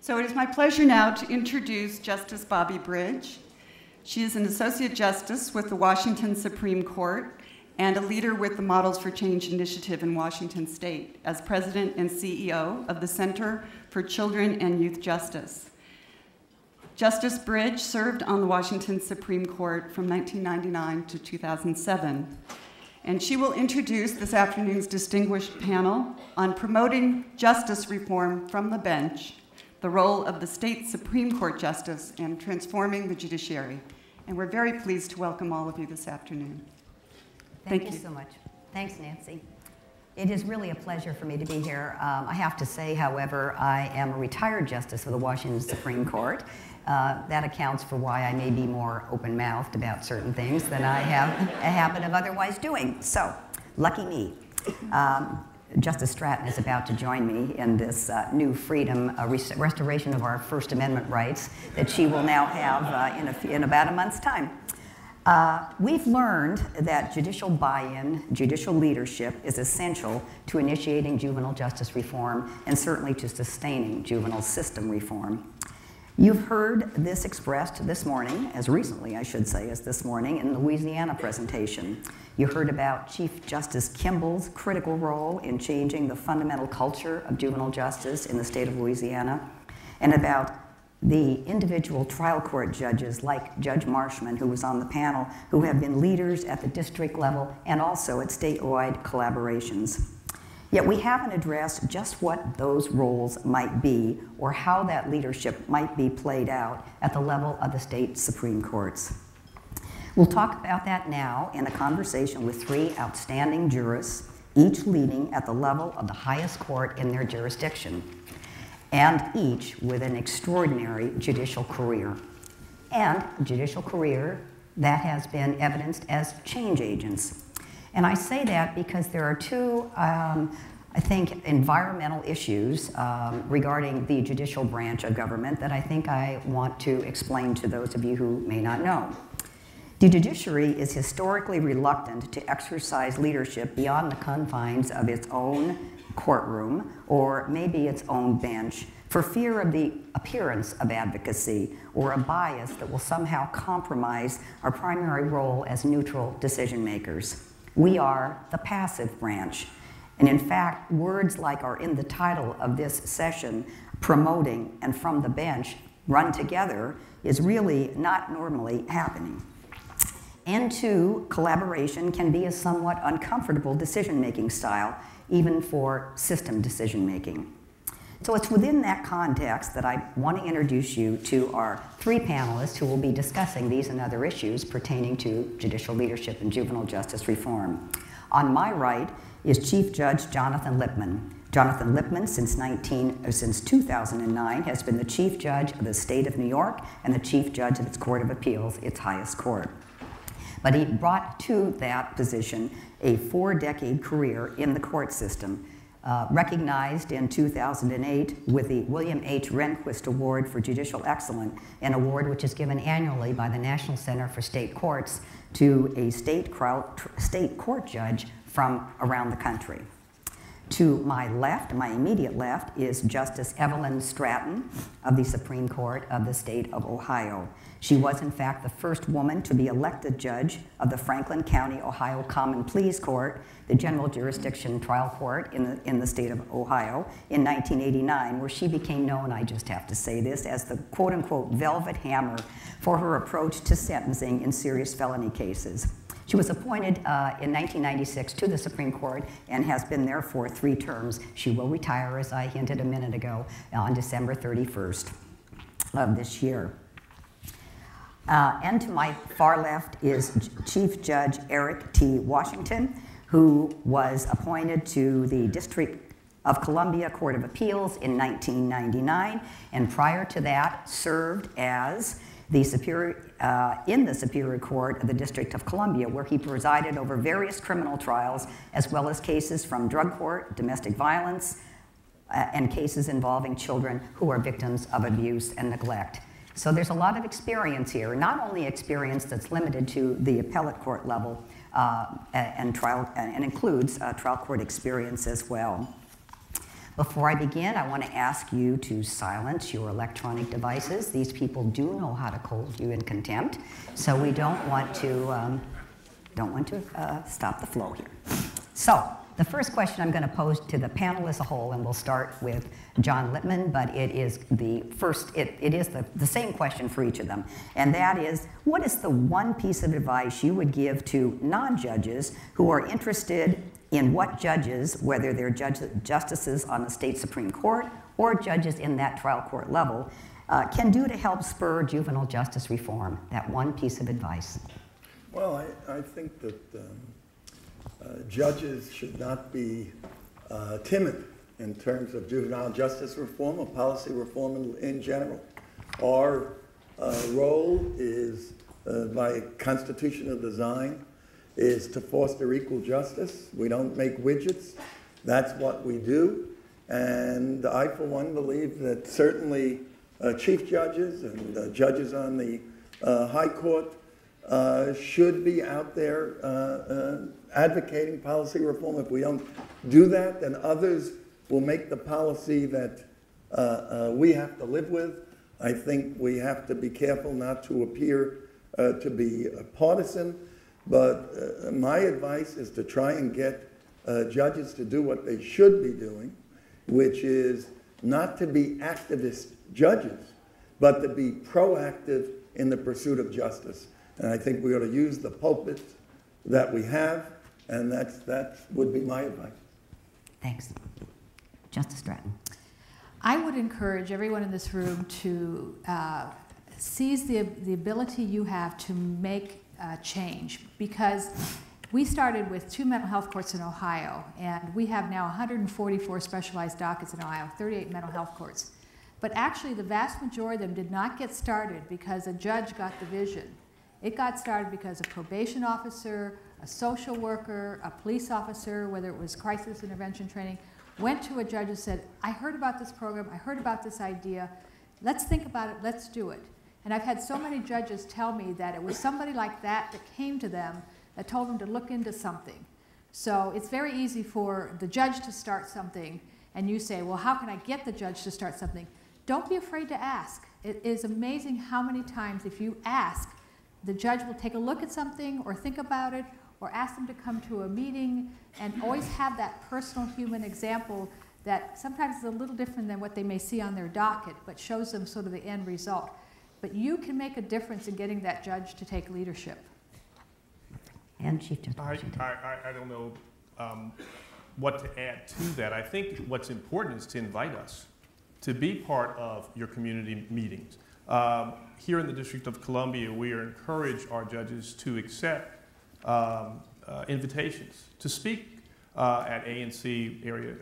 So it is my pleasure now to introduce Justice Bobby Bridge. She is an Associate Justice with the Washington Supreme Court and a leader with the Models for Change Initiative in Washington State as President and CEO of the Center for Children and Youth Justice. Justice Bridge served on the Washington Supreme Court from 1999 to 2007. And she will introduce this afternoon's distinguished panel on promoting justice reform from the bench, the role of the state Supreme Court justice, and transforming the judiciary. And we're very pleased to welcome all of you this afternoon. Thank you so much. Thanks, Nancy. It is really a pleasure for me to be here. I have to say, however, I am a retired justice of the Washington Supreme Court. That accounts for why I may be more open-mouthed about certain things than I have a habit of otherwise doing. So, lucky me. Justice Stratton is about to join me in this new freedom, restoration of our First Amendment rights that she will now have in about a month's time. We've learned that judicial buy-in, judicial leadership is essential to initiating juvenile justice reform and certainly to sustaining juvenile system reform. You've heard this expressed this morning, as recently, I should say, as this morning in the Louisiana presentation. You heard about Chief Justice Kimball's critical role in changing the fundamental culture of juvenile justice in the state of Louisiana, and about the individual trial court judges like Judge Marshman, who was on the panel, who have been leaders at the district level and also at statewide collaborations. Yet we haven't addressed just what those roles might be or how that leadership might be played out at the level of the state Supreme Courts. We'll talk about that now in a conversation with three outstanding jurists, each leading at the level of the highest court in their jurisdiction, and each with an extraordinary judicial career, and a judicial career that has been evidenced as change agents. And I say that because there are two, I think, environmental issues regarding the judicial branch of government that I think I want to explain to those of you who may not know. The judiciary is historically reluctant to exercise leadership beyond the confines of its own courtroom or maybe its own bench for fear of the appearance of advocacy or a bias that will somehow compromise our primary role as neutral decision makers. We are the passive branch. And in fact, words like are in the title of this session, promoting and from the bench, run together, is really not normally happening. And two, collaboration can be a somewhat uncomfortable decision-making style, even for system decision-making. So it's within that context that I want to introduce you to our three panelists who will be discussing these and other issues pertaining to judicial leadership and juvenile justice reform. On my right is Chief Judge Jonathan Lippman. Jonathan Lippman, since 2009, has been the Chief Judge of the State of New York and the Chief Judge of its Court of Appeals, its highest court. But he brought to that position a 4-decade career in the court system, recognized in 2008 with the William H. Rehnquist Award for Judicial Excellence, an award which is given annually by the National Center for State Courts to a state court judge from around the country. To my left, my immediate left, is Justice Evelyn Stratton of the Supreme Court of the state of Ohio. She was, in fact, the first woman to be elected judge of the Franklin County, Ohio Common Pleas Court, the general jurisdiction trial court in the state of Ohio, in 1989, where she became known, I just have to say this, as the quote-unquote velvet hammer for her approach to sentencing in serious felony cases. She was appointed in 1996 to the Supreme Court and has been there for 3 terms. She will retire, as I hinted a minute ago, on December 31st of this year. And to my far left is Chief Judge Eric T. Washington, who was appointed to the District of Columbia Court of Appeals in 1999, and prior to that served as the in the Superior Court of the District of Columbia, where he presided over various criminal trials, as well as cases from drug court, domestic violence, and cases involving children who are victims of abuse and neglect. So there's a lot of experience here, not only experience that's limited to the appellate court level and includes trial court experience as well. Before I begin, I want to ask you to silence your electronic devices. These people do know how to hold you in contempt, so we don't want to stop the flow here. So, the first question I'm going to pose to the panel as a whole, and we'll start with John Lippman, but it is the same question for each of them, and that is, what is the one piece of advice you would give to non-judges who are interested in what judges, whether they're justices on the state Supreme Court or judges in that trial court level, can do to help spur juvenile justice reform? That one piece of advice. Well, I think that judges should not be timid in terms of juvenile justice reform or policy reform in general. Our role is, by constitutional design, is to foster equal justice. We don't make widgets. That's what we do. And I, for one, believe that certainly chief judges and judges on the high court should be out there advocating policy reform. If we don't do that, then others will make the policy that we have to live with. I think we have to be careful not to appear to be partisan, but my advice is to try and get judges to do what they should be doing, which is not to be activist judges, but to be proactive in the pursuit of justice. And I think we ought to use the pulpit that we have, and that would be my advice. Thanks. Justice Stratton. I would encourage everyone in this room to seize the ability you have to make change, because we started with 2 mental health courts in Ohio, and we have now 144 specialized dockets in Ohio, 38 mental health courts. But actually, the vast majority of them did not get started because a judge got the vision. It got started because a probation officer, a social worker, a police officer, whether it was crisis intervention training, went to a judge and said, I heard about this program, I heard about this idea, let's think about it, let's do it. And I've had so many judges tell me that it was somebody like that that came to them that told them to look into something. So it's very easy for the judge to start something, and you say, well, how can I get the judge to start something? Don't be afraid to ask. It is amazing how many times if you ask, the judge will take a look at something or think about it or ask them to come to a meeting, and always have that personal human example that sometimes is a little different than what they may see on their docket, but shows them sort of the end result. But you can make a difference in getting that judge to take leadership. And Chief Judge Washington. I don't know what to add to that. I think what's important is to invite us to be part of your community meetings. Here in the District of Columbia, we encourage our judges to accept invitations to speak at ANC area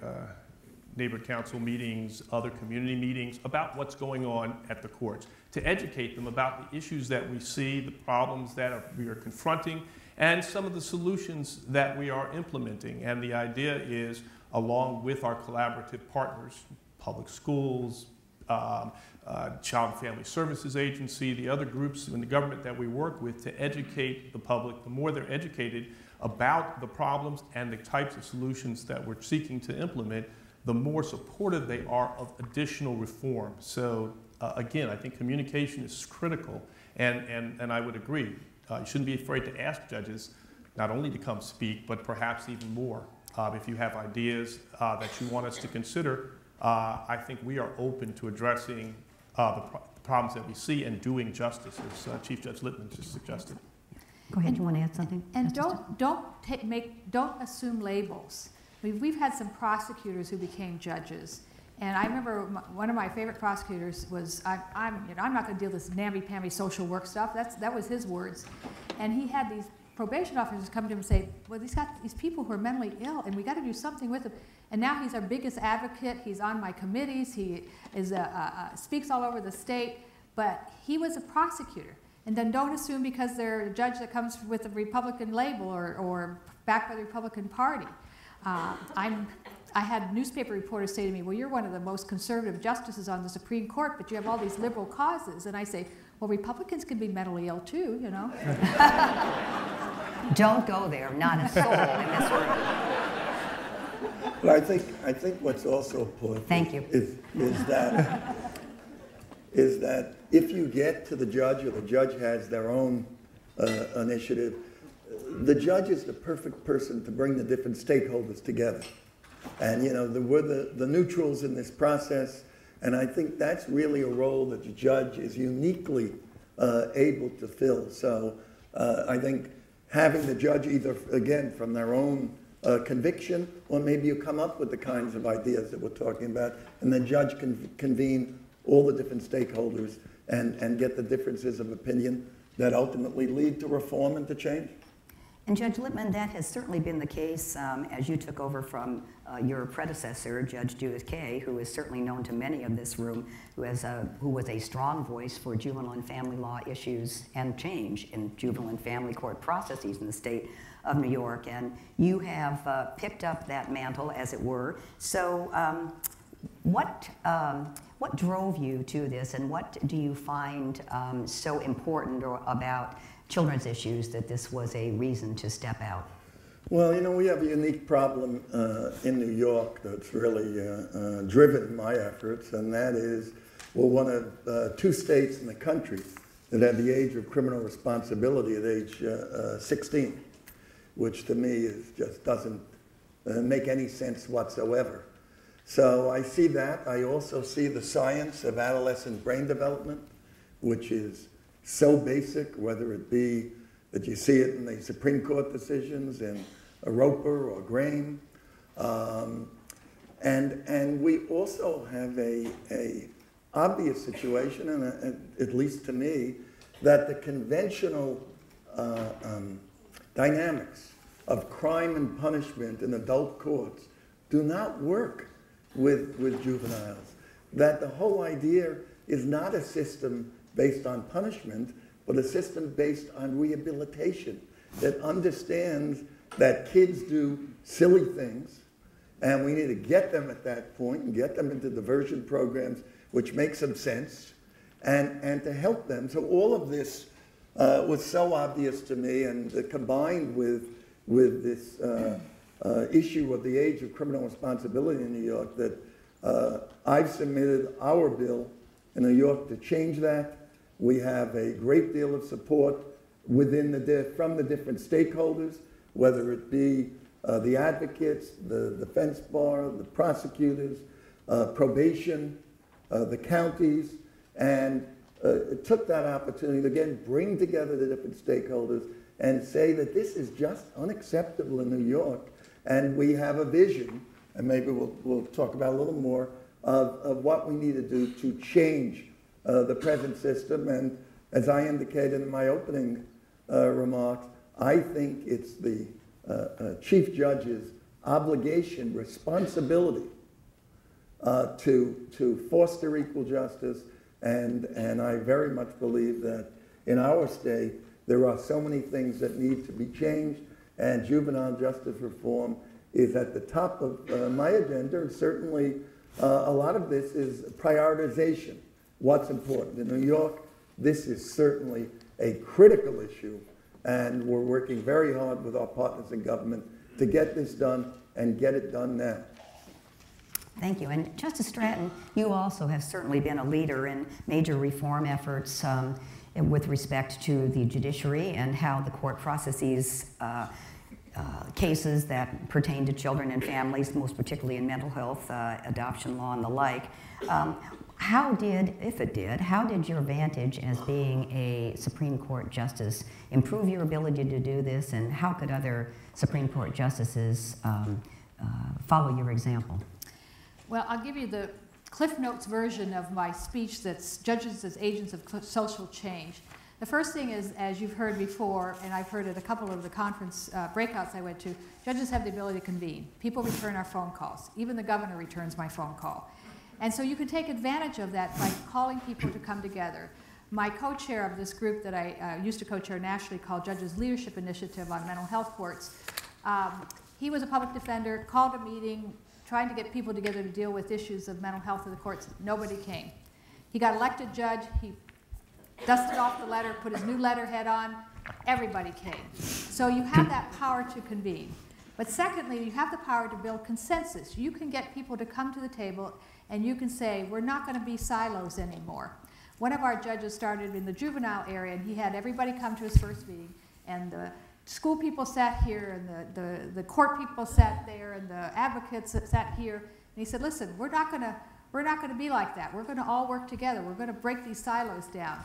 neighborhood council meetings, other community meetings about what's going on at the courts, to educate them about the issues that we see, the problems that we are confronting, and some of the solutions that we are implementing. And the idea is, along with our collaborative partners, public schools, Child and Family Services Agency, the other groups in the government that we work with, to educate the public. The more they're educated about the problems and the types of solutions that we're seeking to implement, the more supportive they are of additional reform. So again, I think communication is critical, and I would agree. You shouldn't be afraid to ask judges not only to come speak, but perhaps even more. If you have ideas that you want us to consider, I think we are open to addressing the problems that we see and doing justice, as Chief Judge Lippman just suggested. Go ahead, you want to add something? And don't assume labels. We've had some prosecutors who became judges, and I remember one of my favorite prosecutors was, I'm not going to deal with this namby-pamby social work stuff. That was his words, and he had these probation officers come to him and say, well, he's got these people who are mentally ill, and we got to do something with them. And now he's our biggest advocate. He's on my committees. He is speaks all over the state. But he was a prosecutor. And then don't assume because they're a judge that comes with a Republican label or backed by the Republican Party. I had newspaper reporters say to me, well, you're one of the most conservative justices on the Supreme Court, but you have all these liberal causes. And I say, well, Republicans can be mentally ill too, you know. Don't go there, not a soul in this room. But I think what's also important Thank you. is that if you get to the judge or the judge has their own initiative, the judge is the perfect person to bring the different stakeholders together. And we're the neutrals in this process, and I think that's really a role that the judge is uniquely able to fill. So I think having the judge either, again, from their own conviction, or maybe you come up with the kinds of ideas that we're talking about, and the judge can convene all the different stakeholders and get the differences of opinion that ultimately lead to reform and to change. And Judge Lippman, that has certainly been the case as you took over from your predecessor, Judge Judith Kaye, who is certainly known to many of this room, who was a strong voice for juvenile and family law issues and change in juvenile and family court processes in the state of New York. And you have picked up that mantle, as it were. So what drove you to this, and what do you find so important about children's issues that this was a reason to step out? Well, we have a unique problem in New York that's really driven my efforts, and that is we're one of 2 states in the country that have the age of criminal responsibility at age 16, which to me just doesn't make any sense whatsoever. So I see that. I also see the science of adolescent brain development, which is so basic, whether it be that you see it in the Supreme Court decisions in Roper or Graham. And we also have a obvious situation, and at least to me, that the conventional dynamics of crime and punishment in adult courts do not work with juveniles. That the whole idea is not a system based on punishment, but a system based on rehabilitation that understands that kids do silly things, and we need to get them at that point and get them into diversion programs which make some sense, and to help them. So all of this was so obvious to me, and combined with this issue of the age of criminal responsibility in New York, that I've submitted our bill in New York to change that. We have a great deal of support from the different stakeholders, whether it be the advocates, the defense bar, the prosecutors, probation, the counties, and took that opportunity to, again, bring together the different stakeholders and say that this is just unacceptable in New York, and we have a vision, and maybe we'll talk about a little more, of what we need to do to change the present system. And as I indicated in my opening remarks, I think it's the Chief Judge's obligation, responsibility to foster equal justice, and I very much believe that in our state there are so many things that need to be changed, and juvenile justice reform is at the top of my agenda, and certainly a lot of this is prioritization. What's important? In New York, this is certainly a critical issue, and we're working very hard with our partners in government to get this done and get it done now. Thank you. And Justice Stratton, you also have certainly been a leader in major reform efforts with respect to the judiciary and how the court processes cases that pertain to children and families, most particularly in mental health, adoption law, and the like. How did your vantage as being a Supreme Court justice improve your ability to do this, and how could other Supreme Court justices follow your example? Well, I'll give you the Cliff Notes version of my speech that's Judges as Agents of Social Change. The first thing is, as you've heard before, and I've heard at a couple of the conference breakouts I went to, judges have the ability to convene. People return our phone calls. Even the governor returns my phone call. And so you can take advantage of that by calling people to come together. My co-chair of this group that I used to co-chair nationally called Judges Leadership Initiative on Mental Health Courts, he was a public defender, called a meeting, trying to get people together to deal with issues of mental health in the courts. Nobody came. He got elected judge. He dusted off the letter, put his new letterhead on. Everybody came. So you have that power to convene. But secondly, you have the power to build consensus. You can get people to come to the table and you can say, we're not going to be silos anymore. One of our judges started in the juvenile area, and he had everybody come to his first meeting, and the school people sat here, and the court people sat there, and the advocates sat here. And he said, listen, we're not going to be like that. We're going to all work together. We're going to break these silos down.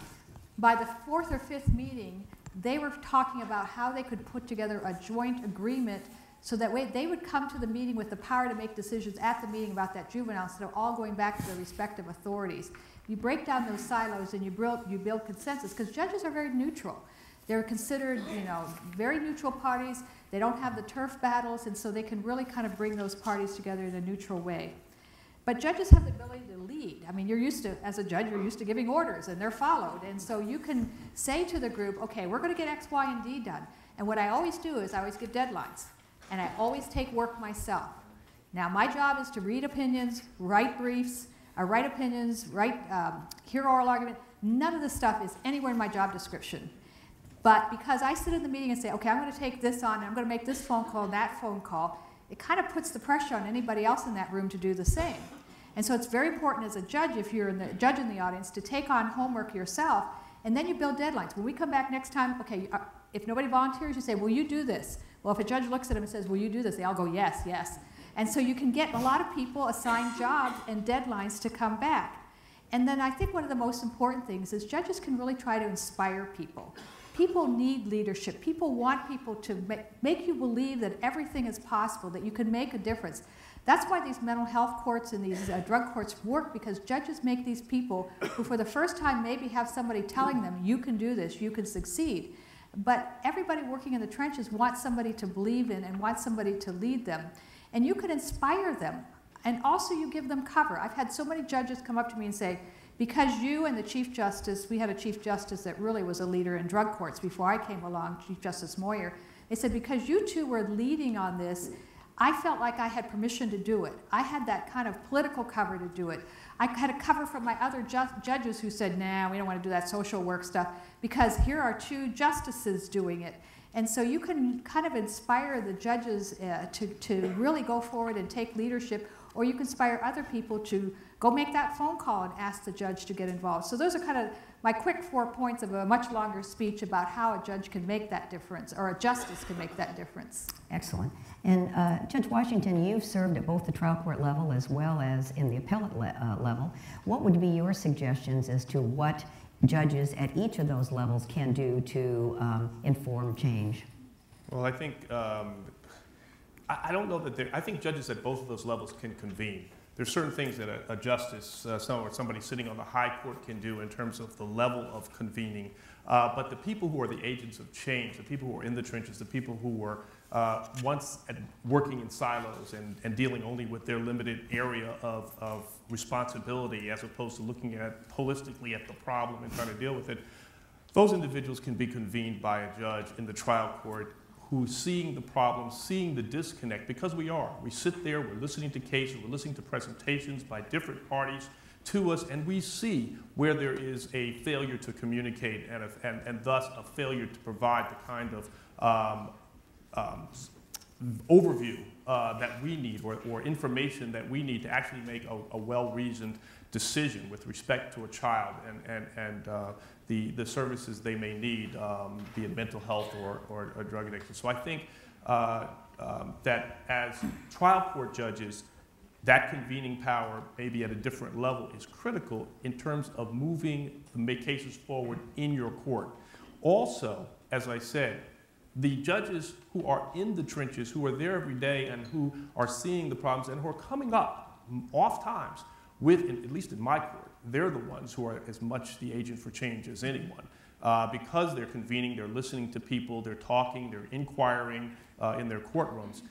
By the fourth or fifth meeting, they were talking about how they could put together a joint agreement so that way they would come to the meeting with the power to make decisions at the meeting about that juvenile instead of all going back to their respective authorities. You break down those silos and you build consensus, because judges are very neutral. They're considered, very neutral parties. They don't have the turf battles, and so they can really kind of bring those parties together in a neutral way. But judges have the ability to lead. I mean, as a judge, you're used to giving orders, and they're followed. And so you can say to the group, okay, we're going to get X, Y, and D done. And what I always do is I always give deadlines, and I always take work myself. Now, my job is to read opinions, write briefs, write opinions, hear oral argument. None of this stuff is anywhere in my job description. But because I sit in the meeting and say, okay, I'm going to take this on, and I'm going to make this phone call and that phone call, it kind of puts the pressure on anybody else in that room to do the same. And so it's very important as a judge, if you're the judge in the audience, to take on homework yourself, and then you build deadlines. When we come back next time, okay, if nobody volunteers, you say, will you do this? Well, if a judge looks at them and says, will you do this? They all go, yes, yes. And so you can get a lot of people assigned jobs and deadlines to come back. And then I think one of the most important things is judges can really try to inspire people. People need leadership. People want people to make you believe that everything is possible, that you can make a difference. That's why these mental health courts and these drug courts work, because judges make these people who for the first time maybe have somebody telling them, you can do this, you can succeed. But everybody working in the trenches wants somebody to believe in and wants somebody to lead them. And you can inspire them. And also you give them cover. I've had so many judges come up to me and say, because you and the Chief Justice, we had a Chief Justice that really was a leader in drug courts before I came along, Chief Justice Moyer. They said, because you two were leading on this, I felt like I had permission to do it. I had that kind of political cover to do it. I had a cover from my other judges who said, nah, we don't want to do that social work stuff, because here are two justices doing it. And so you can kind of inspire the judges to really go forward and take leadership, or you can inspire other people to go make that phone call and ask the judge to get involved. So those are kind of my quick 4 points of a much longer speech about how a judge can make that difference, or a justice can make that difference. Excellent. And Judge Washington, you've served at both the trial court level as well as in the appellate level. What would be your suggestions as to what judges at each of those levels can do to inform change? Well, I think, I don't know that I think judges at both of those levels can convene. There's certain things that a justice or somebody sitting on the high court can do in terms of the level of convening. But the people who are the agents of change, the people who are in the trenches, the people who were once working in silos and dealing only with their limited area of responsibility, as opposed to looking at holistically at the problem and trying to deal with it, those individuals can be convened by a judge in the trial court who's seeing the problem, seeing the disconnect, because we sit there, we're listening to cases, we're listening to presentations by different parties to us, and we see where there is a failure to communicate and thus a failure to provide the kind of overview that we need, or information that we need to actually make a well-reasoned decision with respect to a child and the services they may need, be it mental health or drug addiction. So I think that as trial court judges, that convening power, maybe at a different level, is critical in terms of moving the cases forward in your court. Also, as I said, the judges who are in the trenches, who are there every day and who are seeing the problems and who are coming up oft times with, at least in my court, they're the ones who are as much the agent for change as anyone. Because they're convening, they're listening to people, they're talking, they're inquiring in their courtrooms.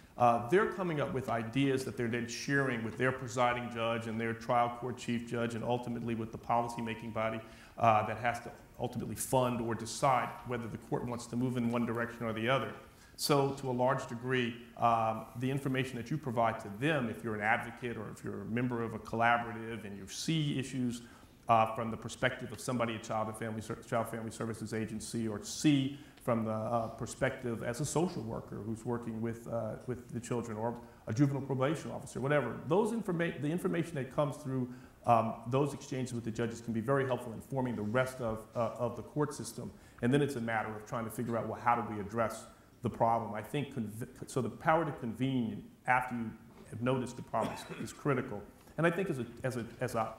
They're coming up with ideas that they're then sharing with their presiding judge and their trial court chief judge, and ultimately with the policy-making body that has to ultimately fund or decide whether the court wants to move in one direction or the other. So to a large degree, the information that you provide to them, if you're an advocate or if you're a member of a collaborative and you see issues from the perspective of somebody at Child Family Services Agency, or see from the perspective as a social worker who's working with the children, or a juvenile probation officer, whatever. The information that comes through those exchanges with the judges can be very helpful in informing the rest of the court system. And then it's a matter of trying to figure out, well, how do we address the problem? I think so the power to convene after you have noticed the problem is critical. And I think as a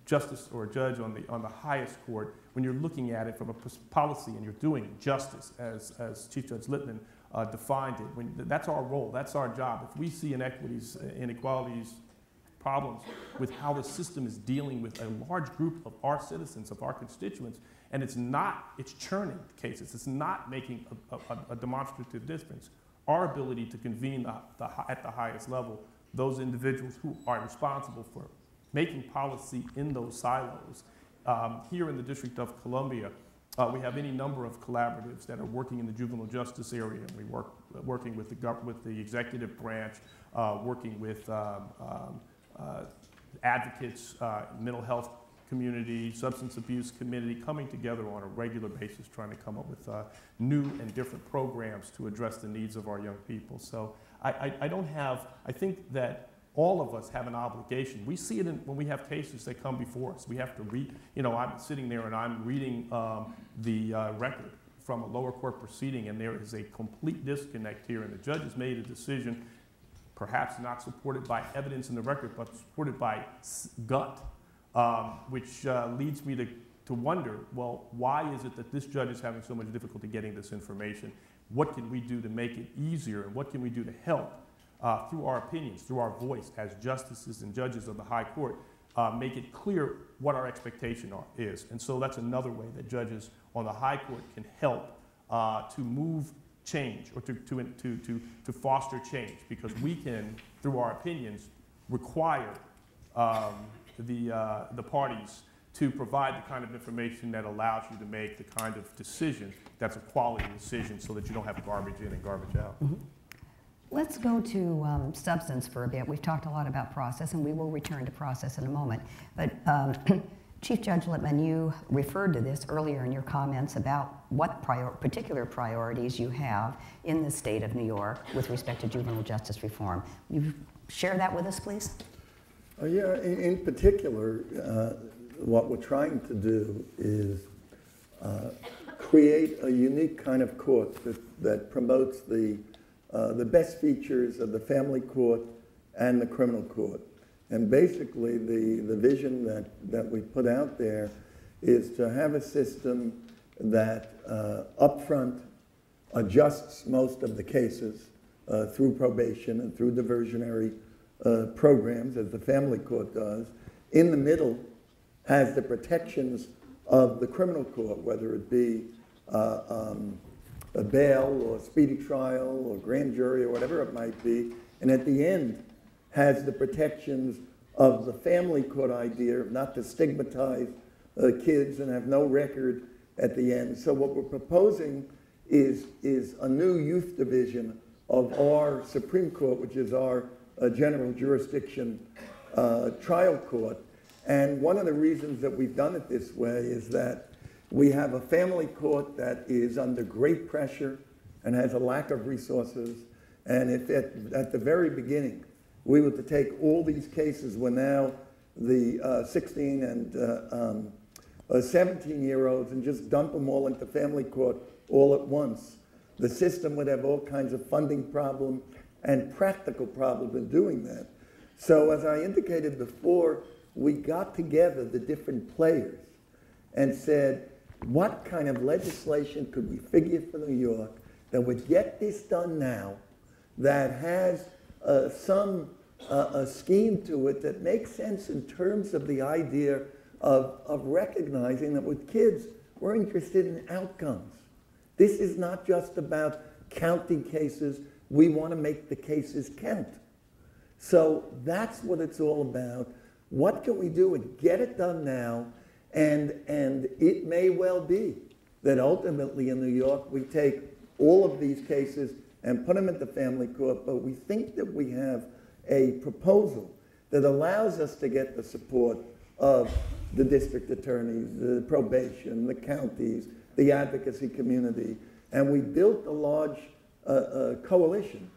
justice or a judge on the highest court, when you're looking at it from a policy and you're doing justice, as Chief Judge Lippman defined it, that's our role, that's our job. If we see inequities, inequalities, problems with how the system is dealing with a large group of our citizens, of our constituents, and it's churning cases, it's not making a demonstrative difference. Our ability to convene at the highest level, those individuals who are responsible for making policy in those silos. Here in the District of Columbia, we have any number of collaboratives that are working in the juvenile justice area. We working with the executive branch, working with advocates, mental health community, substance abuse community, coming together on a regular basis, trying to come up with new and different programs to address the needs of our young people. So I think that all of us have an obligation. We see it when we have cases that come before us. We have to read, I'm sitting there and I'm reading the record from a lower court proceeding, and there is a complete disconnect here, and the judge has made a decision, perhaps not supported by evidence in the record, but supported by gut, which leads me to wonder, well, why is it that this judge is having so much difficulty getting this information? What can we do to make it easier, and what can we do to help through our opinions, through our voice as justices and judges of the high court, make it clear what our expectation is? And so that's another way that judges on the high court can help to move change, or to foster change, because we can, through our opinions, require the parties to provide the kind of information that allows you to make the kind of decision that's a quality decision, so that you don't have garbage in and garbage out. Mm-hmm. Let's go to substance for a bit. We've talked a lot about process, and we will return to process in a moment. But Chief Judge Lippman, you referred to this earlier in your comments about what particular priorities you have in the state of New York with respect to juvenile justice reform. Will you share that with us, please? Yeah, in particular, what we're trying to do is create a unique kind of court that promotes the best features of the family court and the criminal court. And basically, the vision that we put out there is to have a system that upfront adjusts most of the cases through probation and through diversionary programs, as the family court does. In the middle, has the protections of the criminal court, whether it be a bail or a speedy trial or grand jury or whatever it might be. And at the end, has the protections of the family court idea, not to stigmatize kids and have no record at the end. So what we're proposing is a new youth division of our Supreme Court, which is our general jurisdiction trial court. And one of the reasons that we've done it this way is that we have a family court that is under great pressure and has a lack of resources. And if at the very beginning we were to take all these cases where now the 16 and 17-year-olds and just dump them all into family court all at once, the system would have all kinds of funding problems and practical problems in doing that. So as I indicated before, we got together the different players and said, what kind of legislation could we figure for New York that would get this done now, that has a scheme to it that makes sense in terms of the idea of recognizing that with kids, we're interested in outcomes. This is not just about counting cases. We want to make the cases count. So that's what it's all about. What can we do and get it done now? And it may well be that ultimately in New York, we take all of these cases and put them into family court, but we think that we have a proposal that allows us to get the support of the district attorneys, the probation, the counties, the advocacy community, and we built a large coalition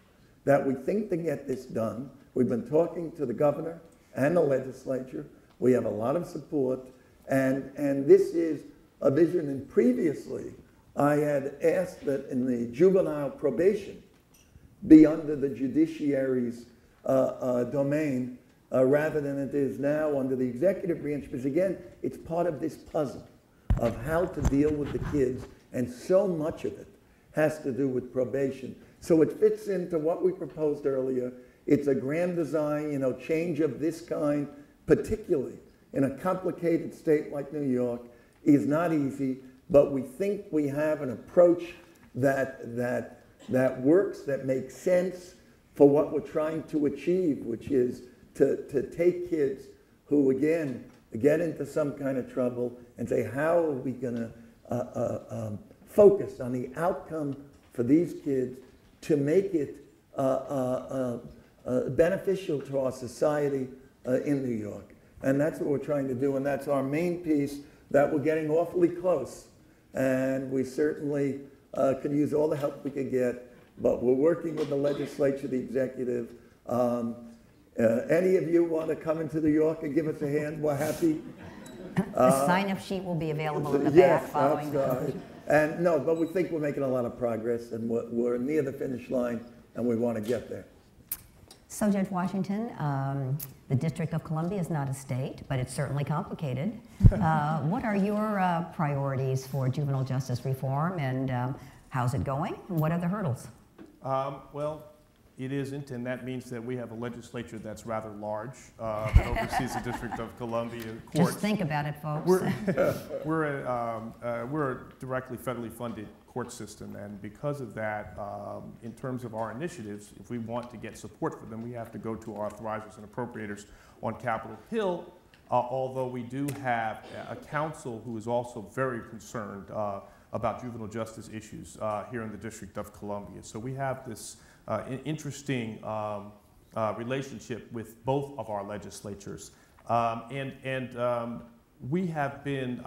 that we think to get this done. We've been talking to the governor and the legislature. We have a lot of support, and this is a vision. And previously, I had asked that in the juvenile probation be under the judiciary's domain rather than it is now under the executive branch, because again, it's part of this puzzle of how to deal with the kids, and so much of it has to do with probation. So it fits into what we proposed earlier. It's a grand design, you know, change of this kind, particularly in a complicated state like New York, is not easy, but we think we have an approach that works, that makes sense for what we're trying to achieve, which is to take kids who, again, get into some kind of trouble and say, how are we going to focus on the outcome for these kids to make it beneficial to our society in New York. And that's what we're trying to do, and that's our main piece that we're getting awfully close. And we certainly can use all the help we can get, but we're working with the legislature, the executive. Any of you want to come into New York and give us a hand? We're happy. The sign-up sheet will be available in the yes, back following the... And no, but we think we're making a lot of progress, and we're near the finish line, and we want to get there. So, Judge Washington, the District of Columbia is not a state, but it's certainly complicated. What are your priorities for juvenile justice reform, and how's it going, and what are the hurdles? Well, it isn't, and that means that we have a legislature that's rather large that oversees the District of Columbia courts. Just think about it, folks. We're a directly federally funded court system, and because of that, in terms of our initiatives, if we want to get support for them, we have to go to our authorizers and appropriators on Capitol Hill, although we do have a council who is also very concerned about juvenile justice issues here in the District of Columbia. So we have this interesting relationship with both of our legislatures. We have been,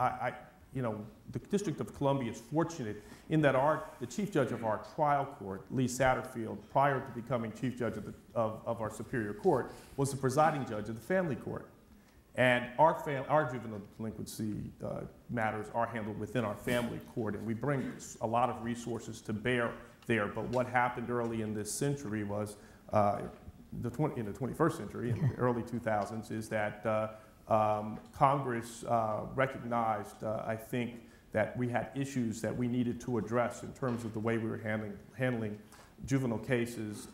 you know, the District of Columbia is fortunate in that the chief judge of our trial court, Lee Satterfield, prior to becoming chief judge of our Superior Court, was the presiding judge of the family court. And our juvenile delinquency matters are handled within our family court, and we bring a lot of resources to bear there. But what happened early in this century was, in the 21st century, in the early 2000s, is that Congress recognized, I think, that we had issues that we needed to address in terms of the way we were handling juvenile cases,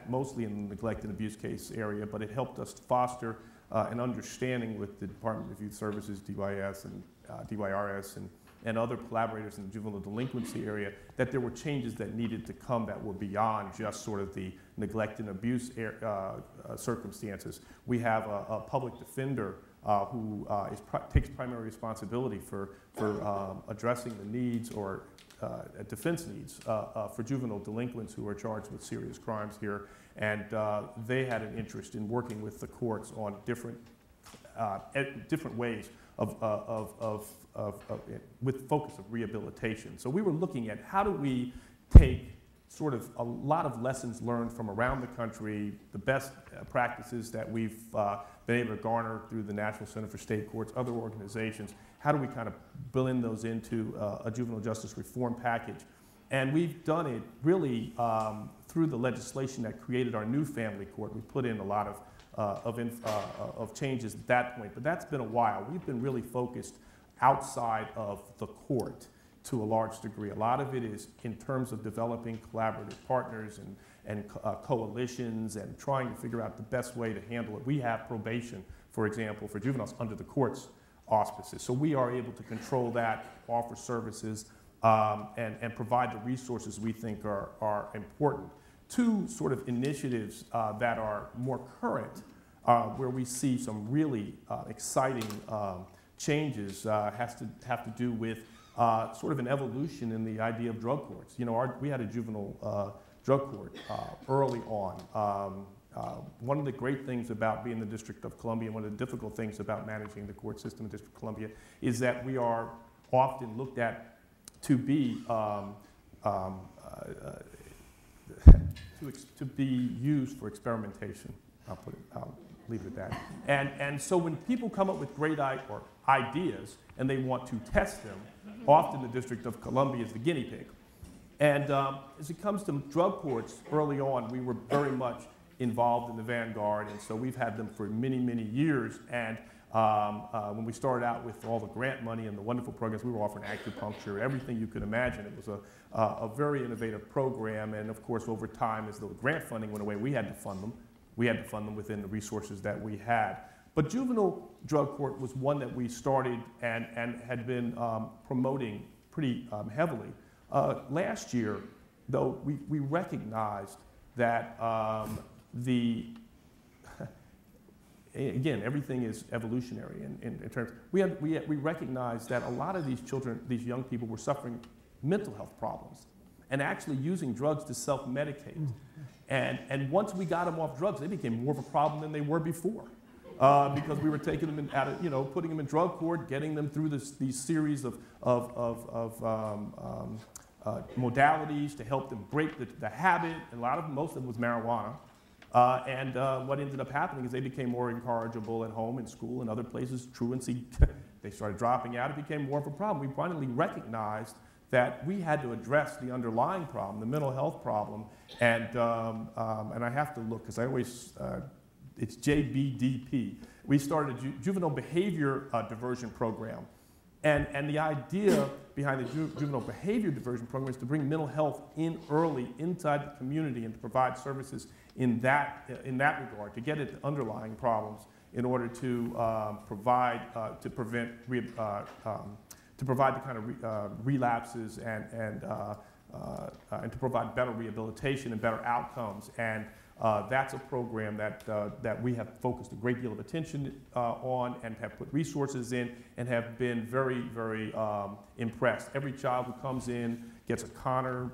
mostly in the neglect and abuse case area, but it helped us to foster an understanding with the Department of Youth Services, DYS, and DYRS, and other collaborators in the juvenile delinquency area, that there were changes that needed to come that were beyond just sort of the neglect and abuse circumstances. We have a public defender who takes primary responsibility for addressing the needs or defense needs for juvenile delinquents who are charged with serious crimes here. And they had an interest in working with the courts on different ways with focus of rehabilitation. So we were looking at how do we take sort of a lot of lessons learned from around the country, the best practices that we've been able to garner through the National Center for State Courts, other organizations. How do we kind of blend those into a juvenile justice reform package? And we've done it really through the legislation that created our new family court. We put in a lot of changes at that point, but that's been a while. We've been really focused outside of the court to a large degree. A lot of it is in terms of developing collaborative partners and coalitions and trying to figure out the best way to handle it. We have probation, for example, for juveniles under the court's auspices. So we are able to control that, offer services, and provide the resources we think are important. Two sort of initiatives that are more current, where we see some really exciting changes, have to do with sort of an evolution in the idea of drug courts. You know, we had a juvenile drug court early on. One of the great things about being in the District of Columbia, one of the difficult things about managing the court system in the District of Columbia, is that we are often looked at to be to be used for experimentation. I'll leave it at that. And so when people come up with great ideas and they want to test them, often the District of Columbia is the guinea pig. And as it comes to drug courts, early on we were very much involved in the vanguard, and so we've had them for many, many years. And when we started out with all the grant money and the wonderful programs, we were offering acupuncture, everything you could imagine. It was a very innovative program, and of course over time, as the grant funding went away, we had to fund them. We had to fund them within the resources that we had. But juvenile drug court was one that we started and had been promoting pretty heavily. Last year, though, we recognized that again, everything is evolutionary in terms. We recognized that a lot of these children, these young people, were suffering mental health problems and actually using drugs to self-medicate. And once we got them off drugs, they became more of a problem than they were before. Because we were taking them putting them in drug court, getting them through these series of modalities to help them break the habit. And most of them was marijuana. What ended up happening is they became more incorrigible at home, in school, and other places. Truancy, they started dropping out. It became more of a problem. We finally recognized that we had to address the underlying problem, the mental health problem. And I have to look, because I always, it's JBDP. We started a juvenile behavior diversion program. And the idea behind the juvenile behavior diversion program is to bring mental health in early inside the community and to provide services in that regard, to get at the underlying problems in order to provide, to prevent, to provide the kind of relapses and to provide better rehabilitation and better outcomes. And that's a program that we have focused a great deal of attention on and have put resources in and have been very, very impressed. Every child who comes in gets a Connor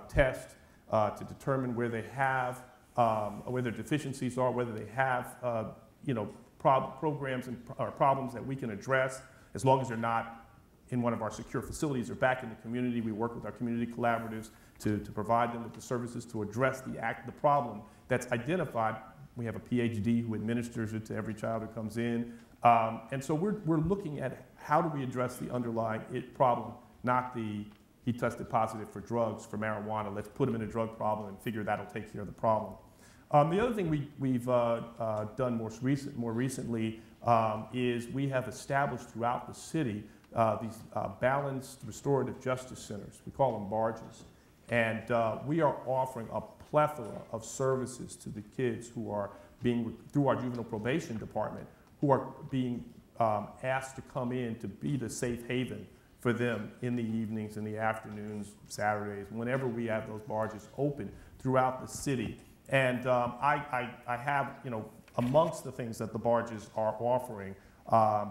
test to determine where they have, where their deficiencies are, whether they have, programs or problems that we can address, as long as they're not in one of our secure facilities or back in the community. We work with our community collaboratives to provide them with the services to address the problem that's identified. We have a PhD who administers it to every child who comes in. And so we're looking at how do we address the underlying problem, not he tested positive for drugs, for marijuana, let's put him in a drug problem and figure that'll take care of the problem. The other thing we've done more recently is we have established throughout the city these balanced restorative justice centers. We call them barges. And we are offering a plethora of services to the kids who are being, through our juvenile probation department, who are being asked to come in to be the safe haven for them in the evenings, in the afternoons, Saturdays, whenever we have those barges open throughout the city. And I have, amongst the things that the barges are offering,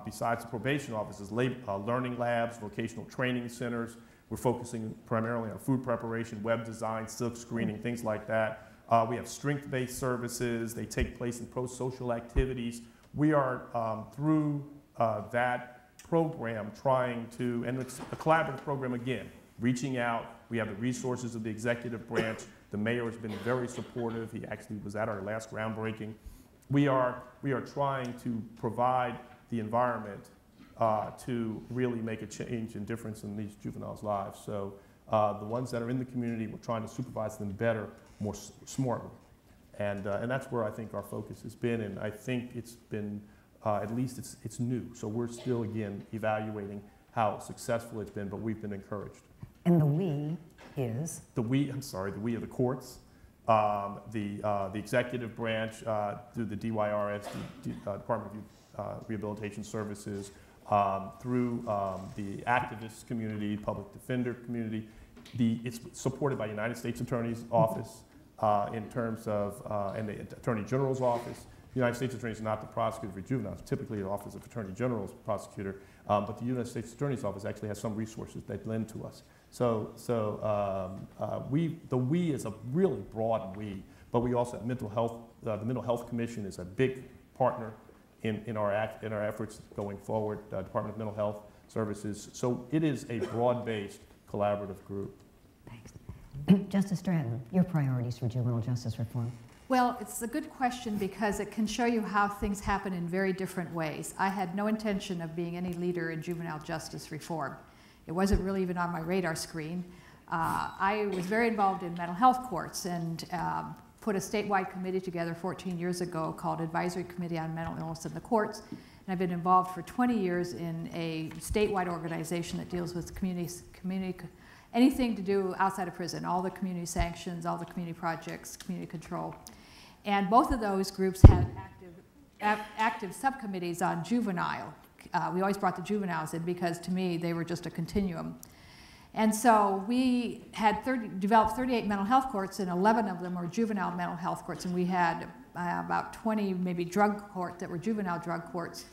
besides the probation offices, learning labs, vocational training centers. We're focusing primarily on food preparation, web design, silk screening, things like that. We have strength-based services. They take place in pro-social activities. We are, through that program, trying to, and it's a collaborative program again, reaching out. We have the resources of the executive branch. The mayor has been very supportive. He actually was at our last groundbreaking. We are trying to provide the environment to really make a change and difference in these juveniles' lives. So the ones that are in the community, we're trying to supervise them better, more smartly. And that's where I think our focus has been, and I think it's been, at least it's new. So we're still, again, evaluating how successful it's been, but we've been encouraged. And the we is? The we of the courts, the executive branch, through the DYRS, Department of Rehabilitation Services, through the activist community, public defender community. It's supported by United States Attorney's Office in terms of, and the Attorney General's Office. The United States Attorney is not the prosecutor for juveniles. Typically, the Office of Attorney General is the prosecutor, but the United States Attorney's Office actually has some resources that lend to us. So the we is a really broad we, but we also have mental health. The Mental Health Commission is a big partner in our efforts going forward. Department of Mental Health Services. So it is a broad-based collaborative group. Thanks. Justice Stratton, your priorities for juvenile justice reform. Well, it's a good question because it can show you how things happen in very different ways. I had no intention of being any leader in juvenile justice reform. It wasn't really even on my radar screen. I was very involved in mental health courts and put a statewide committee together 14 years ago called Advisory Committee on Mental Illness in the Courts. And I've been involved for 20 years in a statewide organization that deals with anything to do outside of prison, all the community sanctions, all the community projects, community control. And both of those groups had active subcommittees on juvenile. We always brought the juveniles in because, to me, they were just a continuum. And so we had developed 38 mental health courts, and 11 of them were juvenile mental health courts. And we had about 20, maybe drug court that were juvenile drug courts.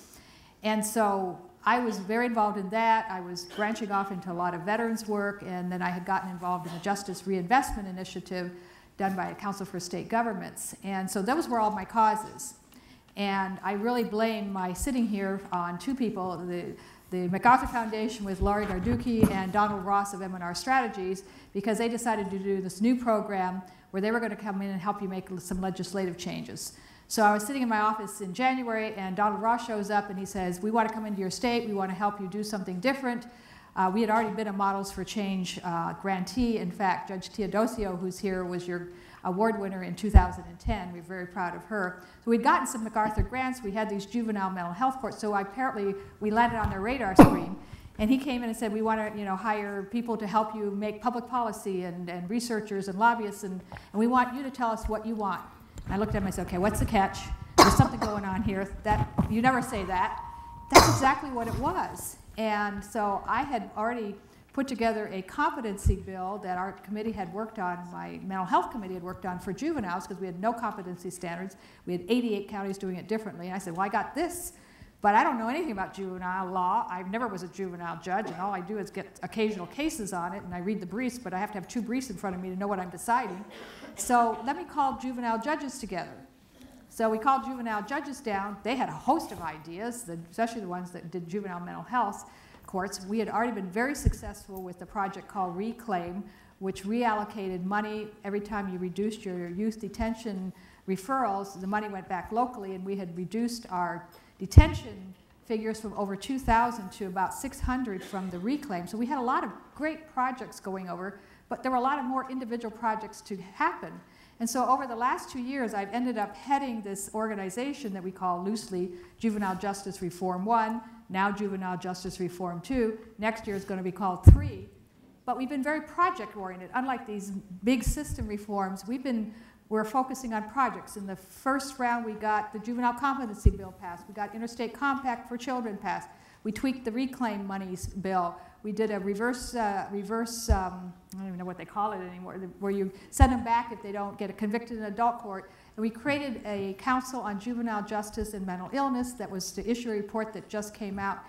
And so I was very involved in that. I was branching off into a lot of veterans work, and then I had gotten involved in the Justice Reinvestment Initiative done by Council for State Governments. And so those were all my causes. And I really blame my sitting here on two people, the MacArthur Foundation with Laurie Narducci and Donald Ross of M&R Strategies, because they decided to do this new program where they were going to come in and help you make some legislative changes. So I was sitting in my office in January, and Donald Ross shows up and he says, we want to come into your state, we want to help you do something different. We had already been a Models for Change grantee. In fact, Judge Teodosio, who's here, was your award winner in 2010. We're very proud of her. So we'd gotten some MacArthur grants. We had these juvenile mental health courts. So apparently we landed on their radar screen. And he came in and said, we want to hire people to help you make public policy and researchers and lobbyists, and we want you to tell us what you want. And I looked at him and I said, okay, what's the catch? There's something going on here. You never say that. That's exactly what it was. And so I had already put together a competency bill that our committee had worked on, my mental health committee had worked on for juveniles, because we had no competency standards. We had 88 counties doing it differently. And I said, well, I got this, but I don't know anything about juvenile law. I never was a juvenile judge, and all I do is get occasional cases on it, and I read the briefs, but I have to have 2 briefs in front of me to know what I'm deciding. So let me call juvenile judges together. So we called juvenile judges down. They had a host of ideas, especially the ones that did juvenile mental health courts. We had already been very successful with the project called Reclaim, which reallocated money every time you reduced your youth detention referrals. The money went back locally, and we had reduced our detention figures from over 2,000 to about 600 from the Reclaim. So we had a lot of great projects going over, but there were a lot of more individual projects to happen. And so over the last 2 years, I've ended up heading this organization that we call loosely Juvenile Justice Reform 1, now Juvenile Justice Reform 2. Next year is going to be called 3. But we've been very project-oriented. Unlike these big system reforms, we're focusing on projects. In the first round, we got the Juvenile Competency Bill passed. We got Interstate Compact for Children passed. We tweaked the Reclaim Monies bill. We did a reverse, I don't even know what they call it anymore, where you send them back if they don't get convicted in adult court. And we created a Council on Juvenile Justice and Mental Illness that was to issue a report that just came out.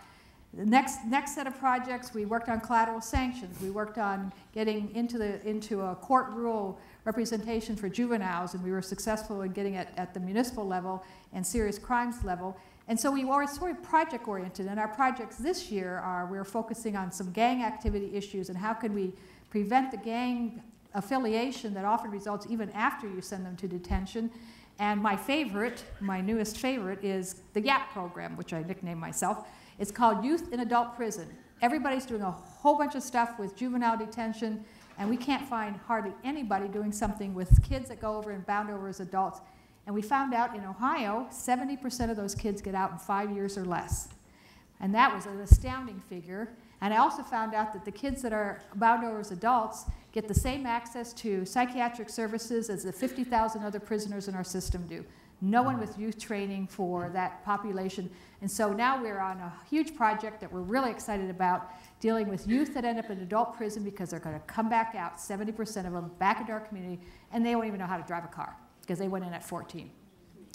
The next set of projects, we worked on collateral sanctions. We worked on getting into a court rule representation for juveniles, and we were successful in getting it at the municipal level and serious crimes level. And so we were sort of project-oriented, and our projects this year we're focusing on some gang activity issues and how can we prevent the gang affiliation that often results even after you send them to detention. And my favorite, my newest favorite, is the YAP program, which I nicknamed myself. It's called Youth in Adult Prison. Everybody's doing a whole bunch of stuff with juvenile detention, and we can't find hardly anybody doing something with kids that go over and bound over as adults. And we found out in Ohio, 70% of those kids get out in 5 years or less. And that was an astounding figure. And I also found out that the kids that are bound over as adults get the same access to psychiatric services as the 50,000 other prisoners in our system do. No one with youth training for that population. And so now we're on a huge project that we're really excited about, dealing with youth that end up in adult prison because they're going to come back out, 70% of them, back into our community, and they don't even know how to drive a car because they went in at 14.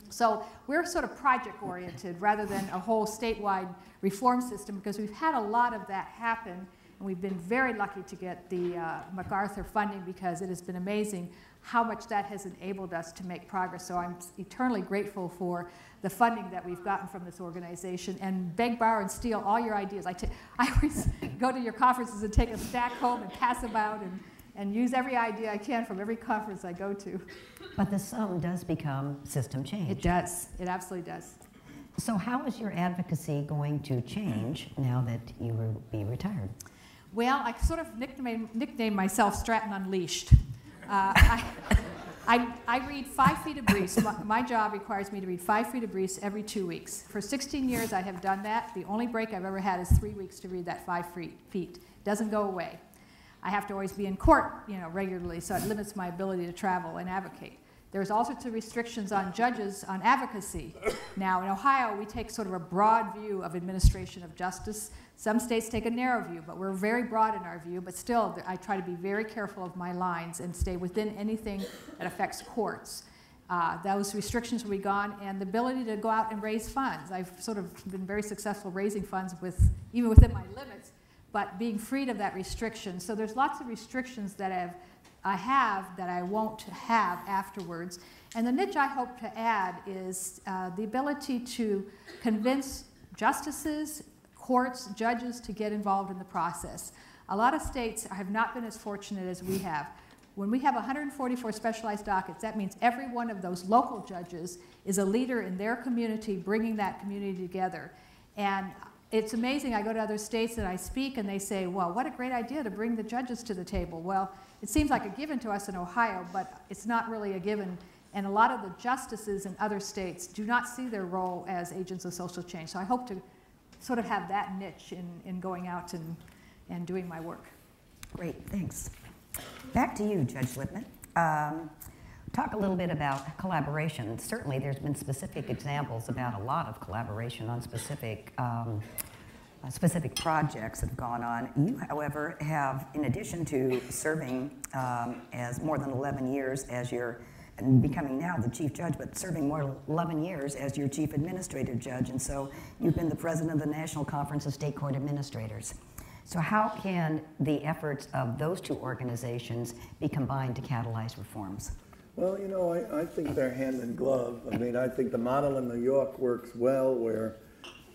So we're sort of project-oriented rather than a whole statewide reform system, because we've had a lot of that happen, And we've been very lucky to get the MacArthur funding because it has been amazing how much that has enabled us to make progress. So I'm eternally grateful for the funding that we've gotten from this organization, and beg, borrow, and steal all your ideas. I always go to your conferences and take a stack home and pass them out and use every idea I can from every conference I go to. But the sum does become system change. It does. It absolutely does. So how is your advocacy going to change now that you will be retired? Well, I sort of nicknamed myself Stratton Unleashed. I read 5 feet of briefs. My job requires me to read 5 feet of briefs every 2 weeks. For 16 years, I have done that. The only break I've ever had is 3 weeks to read that 5 feet. It doesn't go away. I have to always be in court, regularly, so it limits my ability to travel and advocate. There's all sorts of restrictions on judges on advocacy. Now, in Ohio, we take sort of a broad view of administration of justice. Some states take a narrow view, but we're very broad in our view. But still, I try to be very careful of my lines and stay within anything that affects courts. Those restrictions will be gone, and the ability to go out and raise funds. I've sort of been very successful raising funds even within my limits, but being freed of that restriction. So there's lots of restrictions that I have that I won't have afterwards. And the niche I hope to add is the ability to convince justices, courts, judges to get involved in the process. A lot of states have not been as fortunate as we have. When we have 144 specialized dockets, that means every one of those local judges is a leader in their community, bringing that community together. And it's amazing. I go to other states and I speak, and they say, well, what a great idea to bring the judges to the table. Well, it seems like a given to us in Ohio, but it's not really a given. And a lot of the justices in other states do not see their role as agents of social change. So I hope to sort of have that niche in going out and doing my work. Great, thanks. Back to you, Judge Lippman. Talk a little bit about collaboration. Certainly there's been specific examples about a lot of collaboration on specific projects that have gone on. You, however, have, in addition to serving as more than 11 years as and becoming now the chief judge, but serving more than 11 years as your chief administrative judge, and so you've been the president of the National Conference of State Court Administrators. So how can the efforts of those two organizations be combined to catalyze reforms? Well, I think they're hand in glove. I mean, I think the model in New York works well, where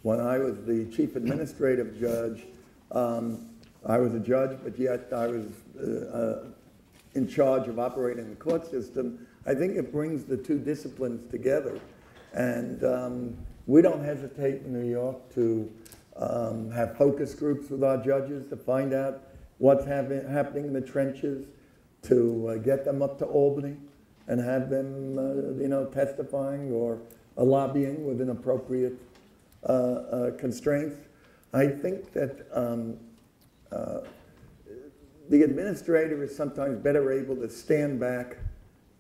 when I was the chief administrative judge, I was a judge, but yet I was in charge of operating the court system. I think it brings the two disciplines together. And we don't hesitate in New York to have focus groups with our judges to find out what's happening in the trenches, to get them up to Albany and have them, testifying or lobbying within appropriate constraints. I think that the administrator is sometimes better able to stand back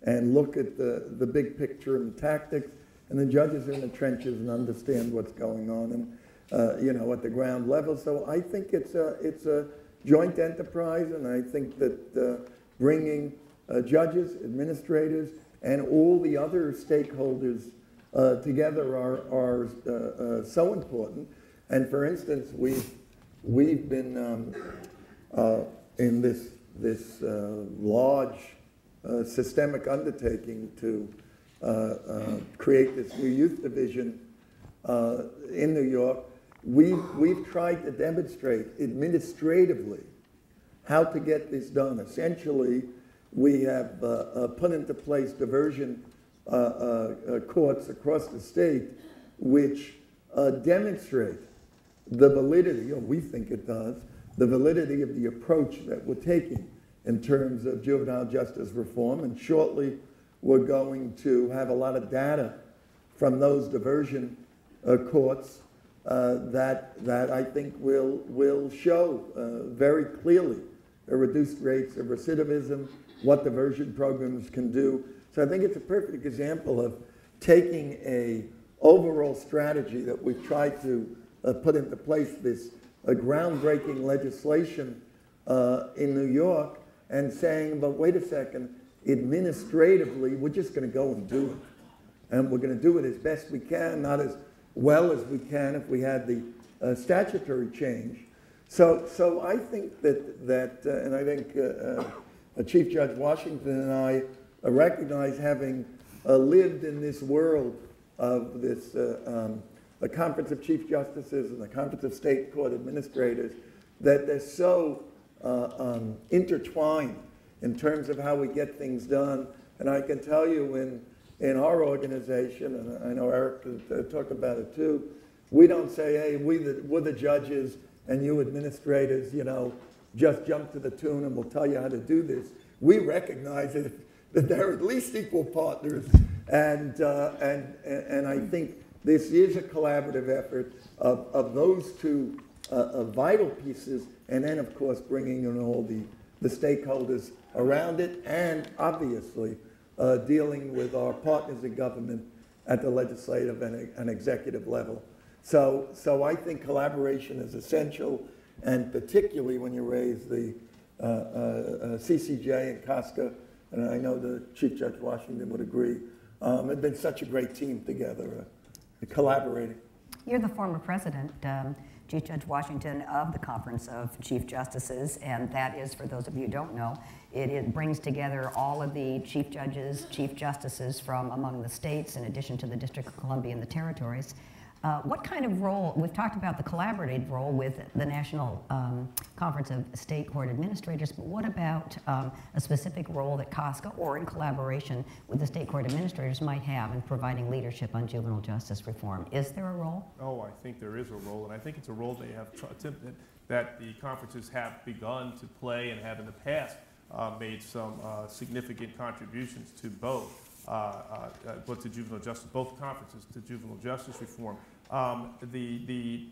and look at the big picture and the tactics, and the judges are in the trenches and understand what's going on and at the ground level. So I think it's a joint enterprise, and I think that bringing judges, administrators, and all the other stakeholders together are so important. And for instance, we've been in this large systemic undertaking to create this new youth division in New York. We've tried to demonstrate administratively how to get this done. Essentially, we have put into place diversion courts across the state which demonstrate the validity, or we think it does, the validity of the approach that we're taking in terms of juvenile justice reform. And shortly, we're going to have a lot of data from those diversion courts that I think will show very clearly the reduced rates of recidivism, what diversion programs can do. So I think it's a perfect example of taking a overall strategy that we've tried to put into place, this groundbreaking legislation in New York, and saying, but wait a second, administratively, we're just going to go and do it. And we're going to do it as best we can, not as well as we can if we had the statutory change. So I think that and I think Chief Judge Washington and I recognize, having lived in this world of this, the Conference of Chief Justices and the Conference of State Court Administrators, that they're so intertwined in terms of how we get things done. And I can tell you in our organization, and I know Eric talked about it too, we don't say, hey, we're the judges and you administrators, you know, just jump to the tune and we'll tell you how to do this. We recognize that they're at least equal partners. And I think this is a collaborative effort of those two vital pieces, and then of course bringing in all the stakeholders around it, and obviously dealing with our partners in government at the legislative and executive level. So I think collaboration is essential, and particularly when you raise the CCJ and COSCA, and I know the Chief Judge Washington would agree, have been such a great team together, collaborating. You're the former president, Chief Judge Washington, of the Conference of Chief Justices, and that is, for those of you who don't know, it brings together all of the chief judges, chief justices from among the states, in addition to the District of Columbia and the territories. What kind of role, we've talked about the collaborative role with the National Conference of State Court Administrators, but what about a specific role that COSCA, or in collaboration with the state court administrators, might have in providing leadership on juvenile justice reform? Is there a role? Oh, I think there is a role, and I think it's a role they have that the conferences have begun to play and have in the past made some significant contributions to both. To juvenile justice, both conferences to juvenile justice reform. The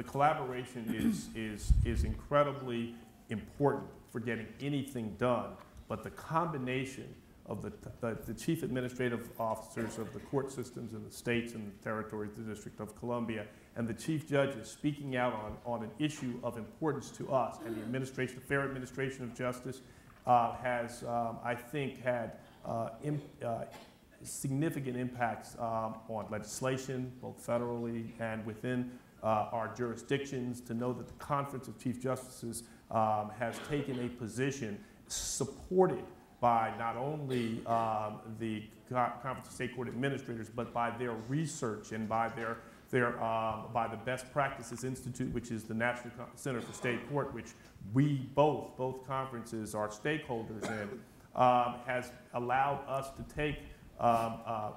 collaboration is incredibly important for getting anything done, but the combination of the chief administrative officers of the court systems in the states and the territories, the District of Columbia, and the chief judges speaking out on an issue of importance to us, and the fair administration of justice has, I think, had significant impacts on legislation, both federally and within our jurisdictions, to know that the Conference of Chief Justices has taken a position supported by not only the Conference of State Court Administrators, but by their research and by by the Best Practices Institute, which is the National Center for State Court, which we both conferences are stakeholders in. Has allowed us to take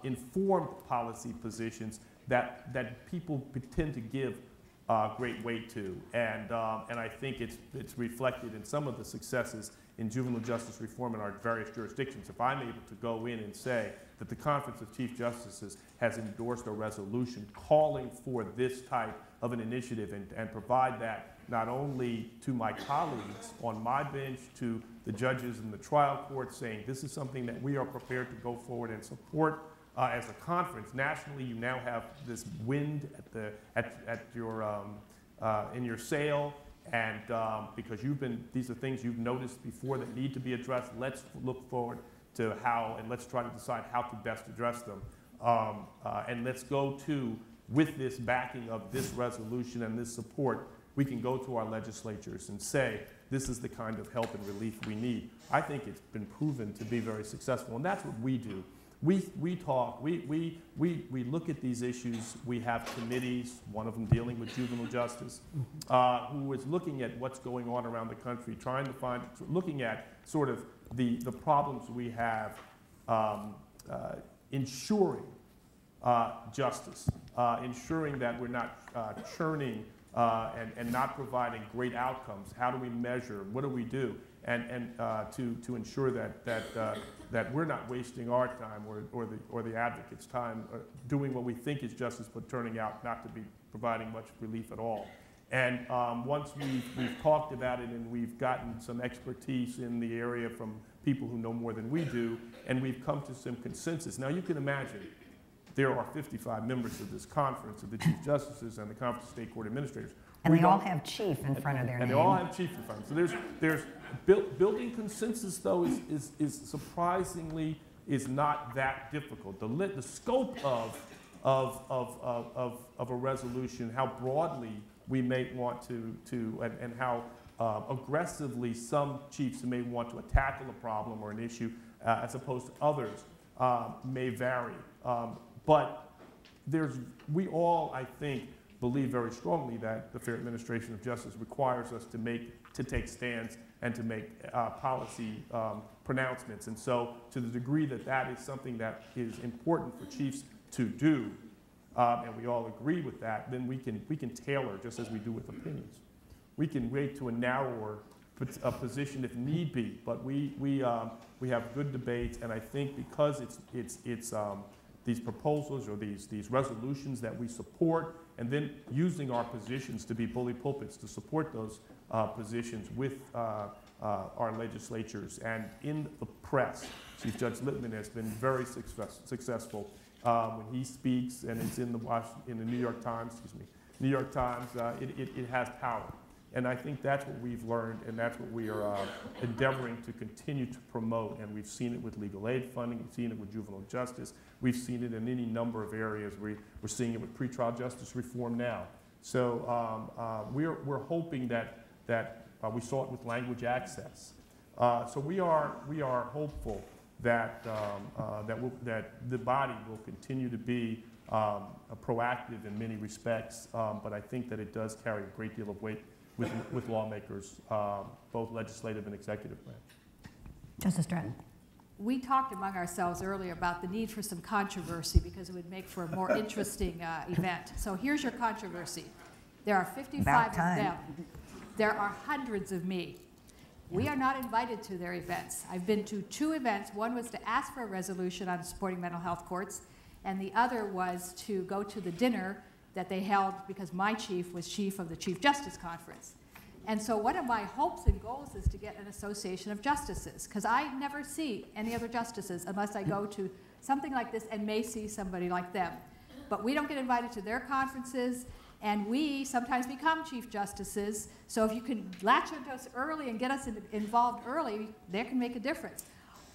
informed policy positions that people tend to give great weight to, and I think it's reflected in some of the successes in juvenile justice reform in our various jurisdictions. If I'm able to go in and say that the Conference of Chief Justices has endorsed a resolution calling for this type of an initiative, and provide that not only to my colleagues on my bench, to the judges in the trial court, saying this is something that we are prepared to go forward and support as a conference. Nationally, you now have this wind at your in your sail, and because these are things you've noticed before that need to be addressed. Let's look forward to how, and let's try to decide how to best address them, and let's go with this backing of this resolution and this support, we can go to our legislatures and say, this is the kind of help and relief we need. I think it's been proven to be very successful, and that's what we do. We talk, we look at these issues. We have committees, one of them dealing with juvenile justice, who is looking at what's going on around the country, looking at sort of the problems we have, ensuring justice, ensuring that we're not churning and not providing great outcomes. How do we measure? What do we do? And to ensure that we're not wasting our time or the advocate's time doing what we think is justice, but turning out not to be providing much relief at all. And once we've talked about it and we've gotten some expertise in the area from people who know more than we do, and we've come to some consensus. Now you can imagine there are 55 members of this conference of the Chief Justices and the Conference of State Court Administrators. And they all have chief in front of their name. And they all have chief in front of them. So there's building consensus, though, is surprisingly not that difficult. The scope of of a resolution, how broadly we may want to and how aggressively some chiefs may want to tackle a problem or an issue as opposed to others may vary. But we all, I think, believe very strongly that the fair administration of justice requires us to take stands and to make policy pronouncements. And so to the degree that that is something that is important for chiefs to do, and we all agree with that, then we can tailor just as we do with opinions. We can wait to a narrower position if need be, but we have good debates, and I think because it's these proposals or these resolutions that we support, and then using our positions to be bully pulpits to support those positions with our legislatures and in the press. Chief Judge Lippman has been very successful when he speaks, and it's in the New York Times. New York Times. It has power. And I think that's what we've learned, and that's what we are endeavoring to continue to promote. And we've seen it with legal aid funding, we've seen it with juvenile justice, we've seen it in any number of areas. We're seeing it with pretrial justice reform now. So we're hoping that we saw it with language access. So we are hopeful that that the body will continue to be proactive in many respects, but I think that it does carry a great deal of weight with lawmakers, both legislative and executive branch. Justice Stratton. We talked among ourselves earlier about the need for some controversy because it would make for a more interesting event. So here's your controversy. There are 55 of them. There are hundreds of me. We are not invited to their events. I've been to 2 events. One was to ask for a resolution on supporting mental health courts, and the other was to go to the dinner that they held because my chief was chief of the Chief Justice Conference. And so one of my hopes and goals is to get an association of justices, because I never see any other justices unless I go to something like this and may see somebody like them. But we don't get invited to their conferences, and we sometimes become chief justices. So if you can latch onto us early and get us involved early, that can make a difference.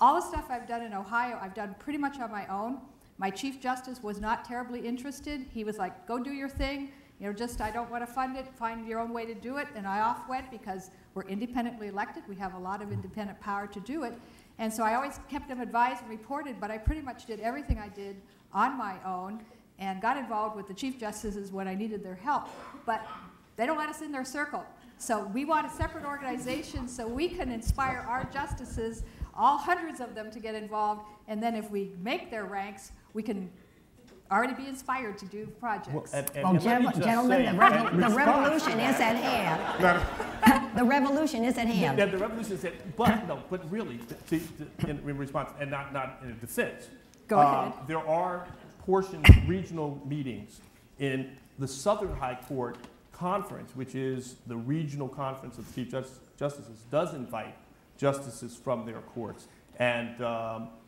All the stuff I've done in Ohio, I've done pretty much on my own. My Chief Justice was not terribly interested. He was like, go do your thing. You know, I don't want to fund it. Find your own way to do it. And I off went because we're independently elected. We have a lot of independent power to do it. And so I always kept them advised and reported, but I pretty much did everything I did on my own and got involved with the Chief Justices when I needed their help. But they don't let us in their circle. So we want a separate organization so we can inspire our justices, all hundreds of them, to get involved. And then if we make their ranks, we can already be inspired to do projects. Well, gentlemen, the revolution is at hand. The revolution is at hand. The revolution is at, but really, in response, and not in defense. Go ahead. There are regional meetings in the Southern High Court Conference, which is the regional conference of Chief Justices, does invite justices from their courts. And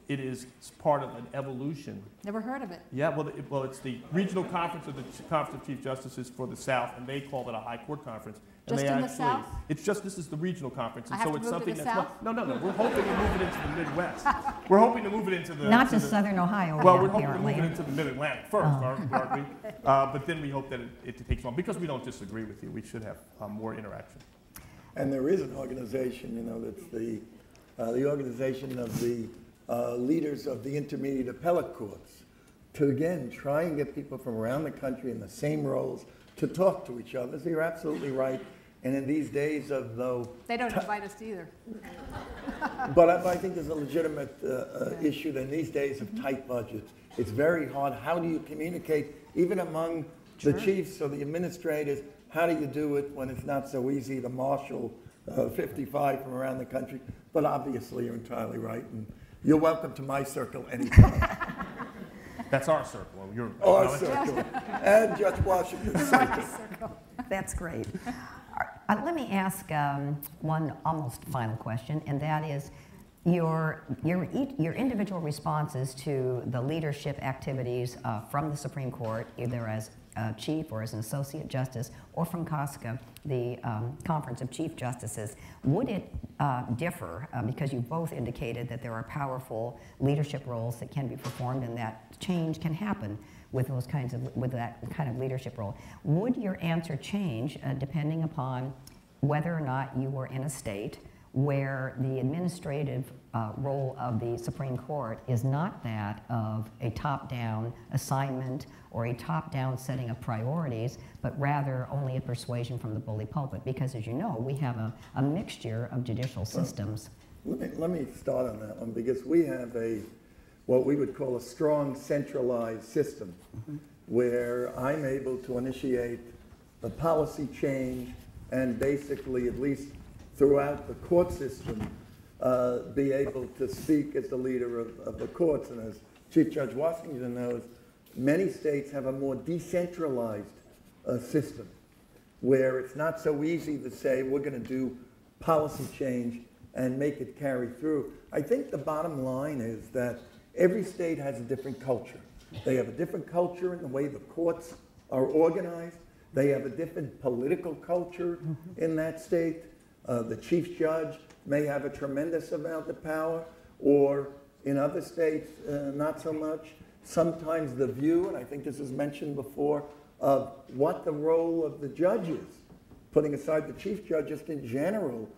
it is part of an evolution. Never heard of it. Yeah, well, it's the regional conference of the Conference of Chief Justices for the South, and they call it a High Court Conference. And just in the South? It's just, this is the regional conference, and I have so to it's move to something the that's South? no. We're hoping to move it into the Midwest. We're hoping to move it into the Not to Southern Ohio, well, we're hoping to apparently. move it into the Mid-Atlantic first, aren't we? But then we hope that it takes on, because we don't disagree with you. We should have more interaction. And there is an organization, you know, that's the organization of the leaders of the intermediate appellate courts to, again, try and get people from around the country in the same roles to talk to each other. So you're absolutely right. And in these days of, though... They don't invite us either. But I think there's a legitimate issue that in these days of tight budgets, it's very hard. How do you communicate, even among the chiefs or the administrators, how do you do it when it's not so easy to marshal 55 from around the country? But obviously, you're entirely right. And you're welcome to my circle anytime. That's our circle. Our circle. And Judge Washington's circle. That's great. Let me ask one almost final question, and that is your individual responses to the leadership activities from the Supreme Court, either as chief or as an associate justice, or from COSCA, the Conference of Chief Justices. Would it differ, because you both indicated that there are powerful leadership roles that can be performed and that change can happen, with those kinds of, with that kind of leadership role. Would your answer change depending upon whether or not you were in a state where the administrative role of the Supreme Court is not that of a top-down assignment or a top-down setting of priorities, but rather only a persuasion from the bully pulpit? Because as you know, we have a mixture of judicial systems. Let me start on that one, because we have what we would call a strong centralized system, where I'm able to initiate the policy change and basically, at least throughout the court system, be able to speak as the leader of the courts. And as Chief Judge Washington knows, many states have a more decentralized system, where it's not so easy to say we're going to do policy change and make it carry through. I think the bottom line is that every state has a different culture. They have a different culture in the way the courts are organized. They have a different political culture in that state. The chief judge may have a tremendous amount of power, or in other states, not so much. Sometimes the view, and I think this was mentioned before, of what the role of the judge is, putting aside the chief judge just in general,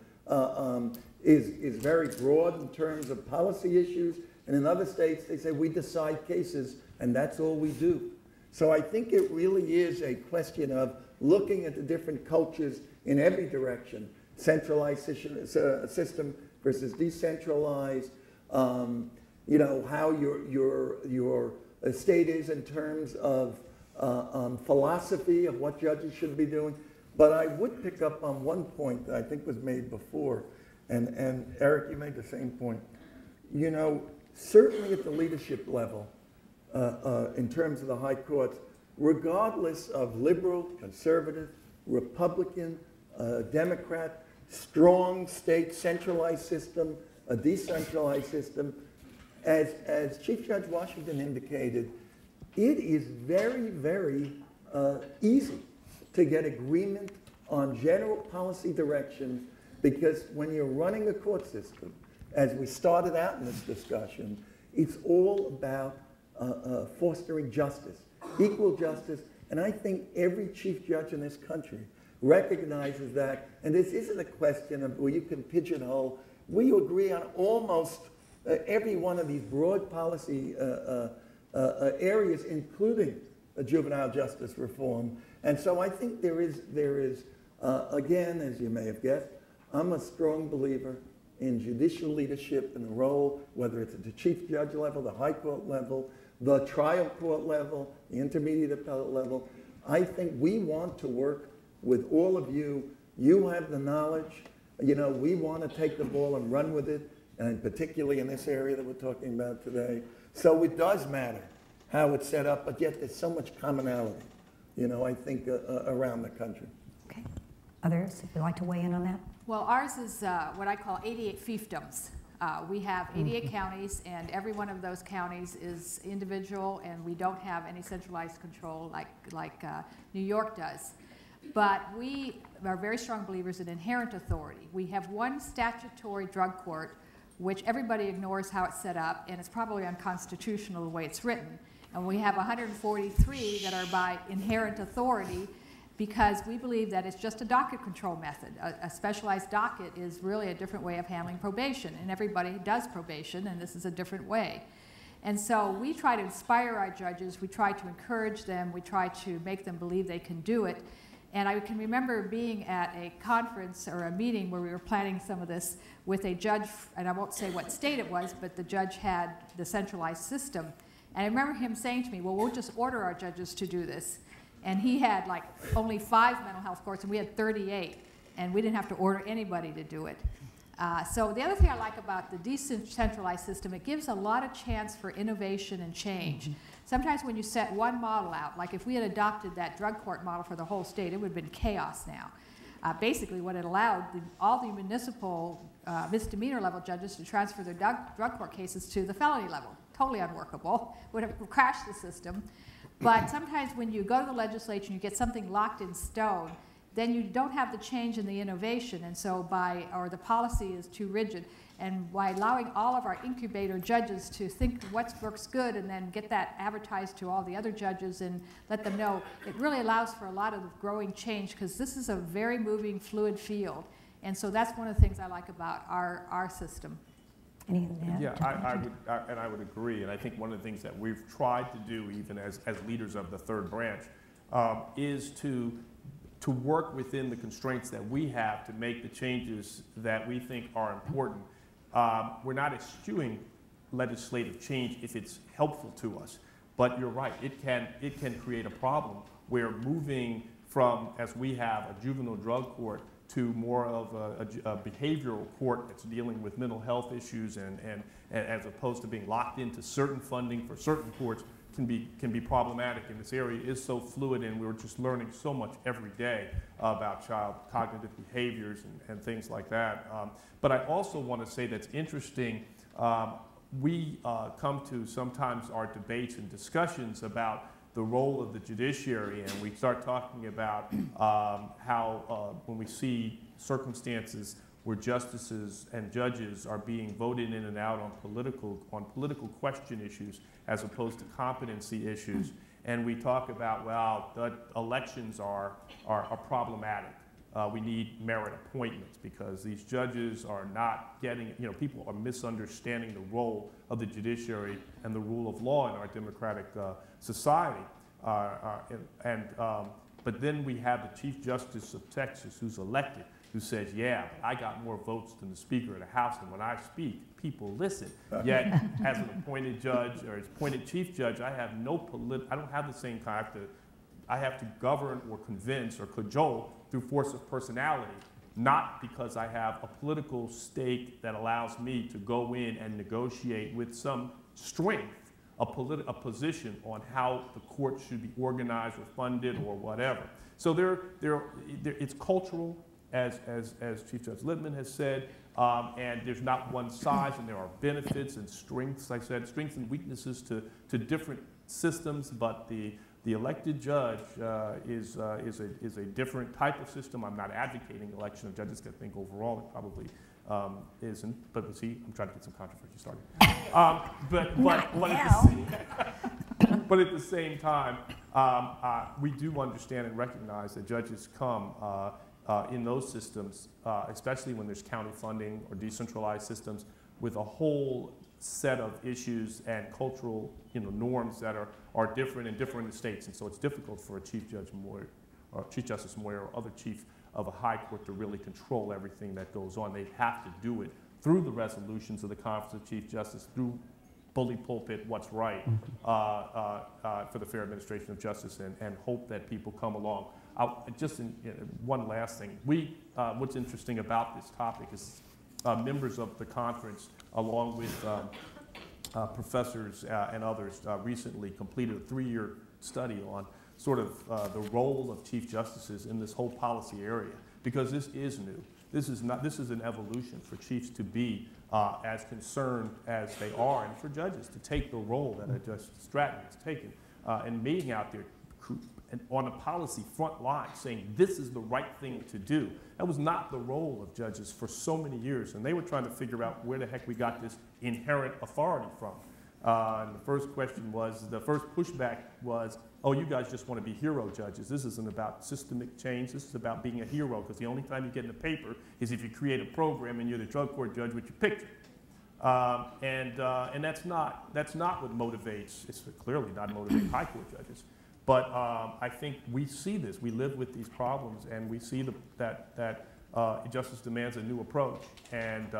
is very broad in terms of policy issues. And in other states, they say we decide cases and that's all we do. So I think it really is a question of looking at the different cultures in every direction, centralized system versus decentralized, you know, how your state is in terms of philosophy of what judges should be doing. But I would pick up on one point that I think was made before, and Eric, you made the same point. You know, certainly at the leadership level, in terms of the high courts, regardless of liberal, conservative, Republican, Democrat, strong state centralized system, a decentralized system, as Chief Judge Washington indicated, it is very, very easy to get agreement on general policy directions, because when you're running a court system, as we started out in this discussion, it's all about fostering justice, equal justice, and I think every chief judge in this country recognizes that, and this isn't a question of where you can pigeonhole. We agree on almost every one of these broad policy areas, including juvenile justice reform. And so I think there is again, as you may have guessed, I'm a strong believer in judicial leadership and the role, whether it's at the chief judge level, the high court level, the trial court level, the intermediate appellate level. I think we want to work with all of you. You have the knowledge. You know, we want to take the ball and run with it, and particularly in this area that we're talking about today. So it does matter how it's set up, but yet there's so much commonality, you know, I think around the country. Okay. Others, if you'd like to weigh in on that? Well, ours is what I call 88 fiefdoms. We have 88 counties, and every one of those counties is individual, and we don't have any centralized control like New York does. But we are very strong believers in inherent authority. We have one statutory drug court, which everybody ignores how it's set up, and it's probably unconstitutional the way it's written. And we have 143 that are by inherent authority, because we believe that it's just a docket control method. A specialized docket is really a different way of handling probation, and everybody does probation, and this is a different way. And so we try to inspire our judges, we try to encourage them, we try to make them believe they can do it. And I can remember being at a conference or a meeting where we were planning some of this with a judge, and I won't say what state it was, but the judge had the centralized system. And I remember him saying to me, well, we'll just order our judges to do this. And he had like only 5 mental health courts, and we had 38, and we didn't have to order anybody to do it. So the other thing I like about the decentralized system, it gives a lot of chance for innovation and change. Sometimes when you set one model out, like if we had adopted that drug court model for the whole state, it would have been chaos now. Basically what it allowed, all the municipal misdemeanor level judges to transfer their drug court cases to the felony level. Totally unworkable, would have crashed the system. But sometimes when you go to the legislature and you get something locked in stone, then you don't have the change in the innovation, and so or the policy is too rigid. And by allowing all of our incubator judges to think what works good and then get that advertised to all the other judges and let them know, it really allows for a lot of growing change, because this is a very moving, fluid field. And so that's one of the things I like about our system. Yeah, I would agree. And I think one of the things that we've tried to do, even as leaders of the third branch, is to work within the constraints that we have to make the changes that we think are important. We're not eschewing legislative change if it's helpful to us, but you're right, it can create a problem where moving from, as we have, a juvenile drug court to more of a behavioral court that's dealing with mental health issues, and as opposed to being locked into certain funding for certain courts, can be problematic. And this area is so fluid, and we're just learning so much every day about child cognitive behaviors and things like that. But I also want to say that's interesting. We come to sometimes our debates and discussions about the role of the judiciary, and we start talking about how when we see circumstances where justices and judges are being voted in and out on political question issues as opposed to competency issues, and we talk about, well, the elections are problematic. We need merit appointments because these judges are not getting, people are misunderstanding the role of the judiciary and the rule of law in our democratic society. But then we have the Chief Justice of Texas who's elected, who says, yeah, I got more votes than the Speaker of the House, and when I speak, people listen. Yet, as an appointed judge or as appointed Chief Judge, I have I don't have the same kind of, I have to govern or convince or cajole through force of personality, not because I have a political stake that allows me to go in and negotiate with some strength a position on how the court should be organized or funded or whatever. So it's cultural, as Chief Judge Littman has said, and there's not one size, and there are benefits and strengths, like I said, strengths and weaknesses to different systems, but the elected judge is a different type of system. I'm not advocating election of judges, because I think overall it probably isn't, but see, I'm trying to get some controversy started. But at the same time, we do understand and recognize that judges come in those systems, especially when there's county funding or decentralized systems, with a whole set of issues and cultural norms that are different in different states. And so it's difficult for a Chief Judge Moyer or Chief Justice Moyer or other chief of a high court to really control everything that goes on. They have to do it through the resolutions of the Conference of Chief Justice, through bully pulpit what's right for the fair administration of justice, and hope that people come along. One last thing. What's interesting about this topic is members of the conference, along with professors and others, recently completed a 3-year study on sort of the role of chief justices in this whole policy area, because this is new. This is an evolution for chiefs to be as concerned as they are, and for judges to take the role that Justice Stratton has taken, and being out there on a policy front line saying this is the right thing to do. That was not the role of judges for so many years, and they were trying to figure out where the heck we got this inherent authority from. And the first pushback was, oh, you guys just want to be hero judges. This isn't about systemic change. This is about being a hero, because the only time you get in the paper is if you create a program and you're the drug court judge with your picture. And that's not what motivates. It's clearly not motivating high court judges. But I think we see this. We live with these problems, and we see that justice demands a new approach. And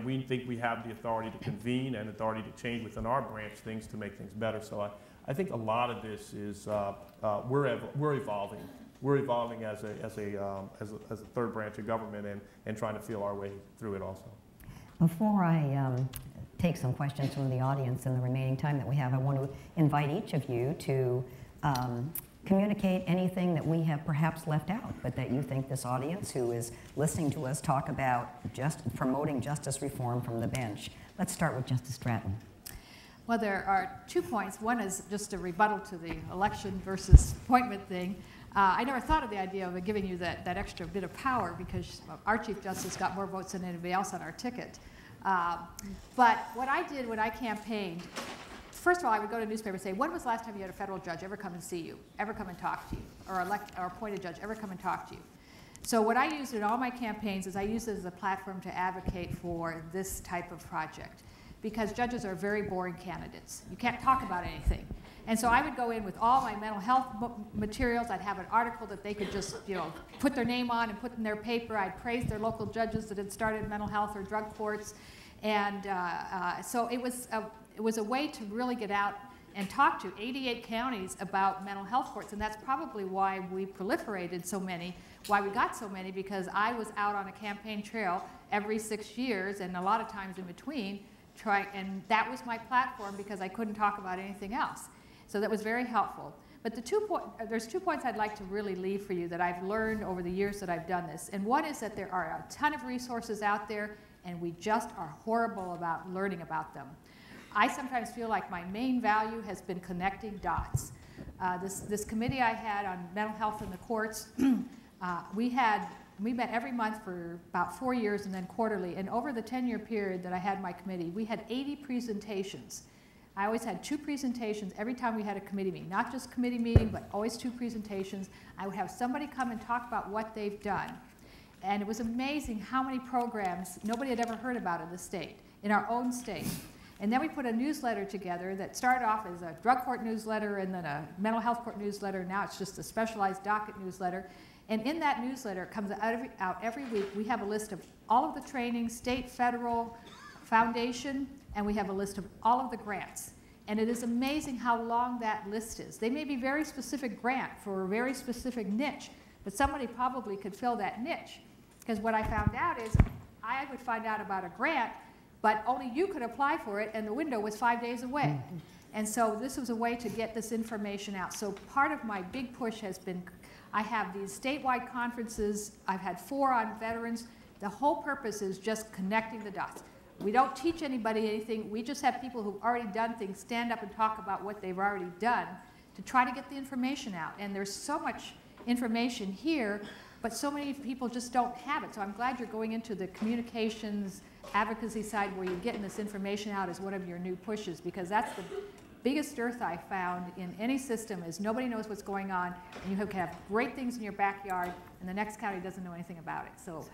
we think we have the authority to convene and authority to change within our branch things to make things better. So I think a lot of this is we're evolving. We're evolving as a third branch of government, and trying to feel our way through it also. Before I take some questions from the audience in the remaining time that we have, I want to invite each of you to communicate anything that we have perhaps left out, but that you think this audience who is listening to us talk about just promoting justice reform from the bench. Let's start with Justice Stratton. Well, there are 2 points. One is just a rebuttal to the election versus appointment thing. I never thought of the idea of giving you that extra bit of power because our Chief Justice got more votes than anybody else on our ticket. But what I did when I campaigned, first of all, I would go to a newspaper and say, when was the last time you had a federal judge ever come and see you, ever come and talk to you, or appointed judge ever come and talk to you? So what I used in all my campaigns is I used it as a platform to advocate for this type of project, because judges are very boring candidates. You can't talk about anything. And so I would go in with all my mental health materials. I'd have an article that they could just, put their name on and put in their paper. I'd praise their local judges that had started mental health or drug courts. And so it was a way to really get out and talk to 88 counties about mental health courts. And that's probably why we proliferated so many, why we got so many, because I was out on a campaign trail every 6 years and a lot of times in between, and that was my platform because I couldn't talk about anything else. So that was very helpful. But there's 2 points I'd like to really leave for you that I've learned over the years that I've done this. And one is that there are a ton of resources out there, and we just are horrible about learning about them. I sometimes feel like my main value has been connecting dots. This committee I had on mental health in the courts, we met every month for about 4 years and then quarterly. And over the 10-year period that I had my committee, we had 80 presentations. I always had 2 presentations every time we had a committee meeting, not just committee meeting, but always 2 presentations. I would have somebody come and talk about what they've done. And it was amazing how many programs nobody had ever heard about in the state, in our own state. And then we put a newsletter together that started off as a drug court newsletter and then a mental health court newsletter. Now it's just a specialized docket newsletter. And in that newsletter, it comes out every week. We have a list of all of the training, state, federal, foundation, and we have a list of all of the grants. And it is amazing how long that list is. They may be very specific grant for a very specific niche, but somebody probably could fill that niche. Because what I found out is I would find out about a grant, but only you could apply for it, and the window was 5 days away. And so this was a way to get this information out. So part of my big push has been, I have these statewide conferences. I've had 4 on veterans. The whole purpose is just connecting the dots. We don't teach anybody anything. We just have people who've already done things stand up and talk about what they've already done to try to get the information out. And there's so much information here, but so many people just don't have it. So I'm glad you're going into the communications advocacy side where you're getting this information out as one of your new pushes, because that's the biggest dearth I found in any system is nobody knows what's going on, and you can have great things in your backyard, and the next county doesn't know anything about it. So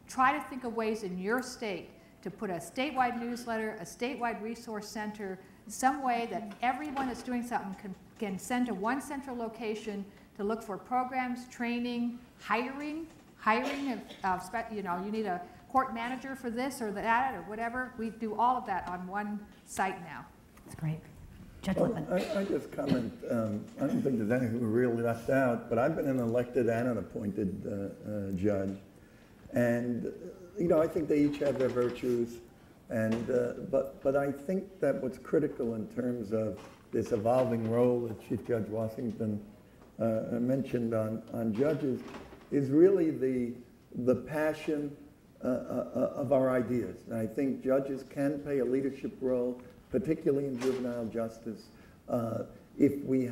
try to think of ways in your state to put a statewide newsletter, a statewide resource center, some way that everyone that's doing something can send to one central location to look for programs, training, hiring of, you need a court manager for this or that or whatever. We do all of that on one site now. That's great. Judge Well, Lippman. I just comment, I don't think there's anything really left out, but I've been an elected and an appointed judge. And, I think they each have their virtues. And, but I think that what's critical in terms of this evolving role that Chief Judge Washington mentioned on judges is really the passion of our ideas. And I think judges can play a leadership role, particularly in juvenile justice, if we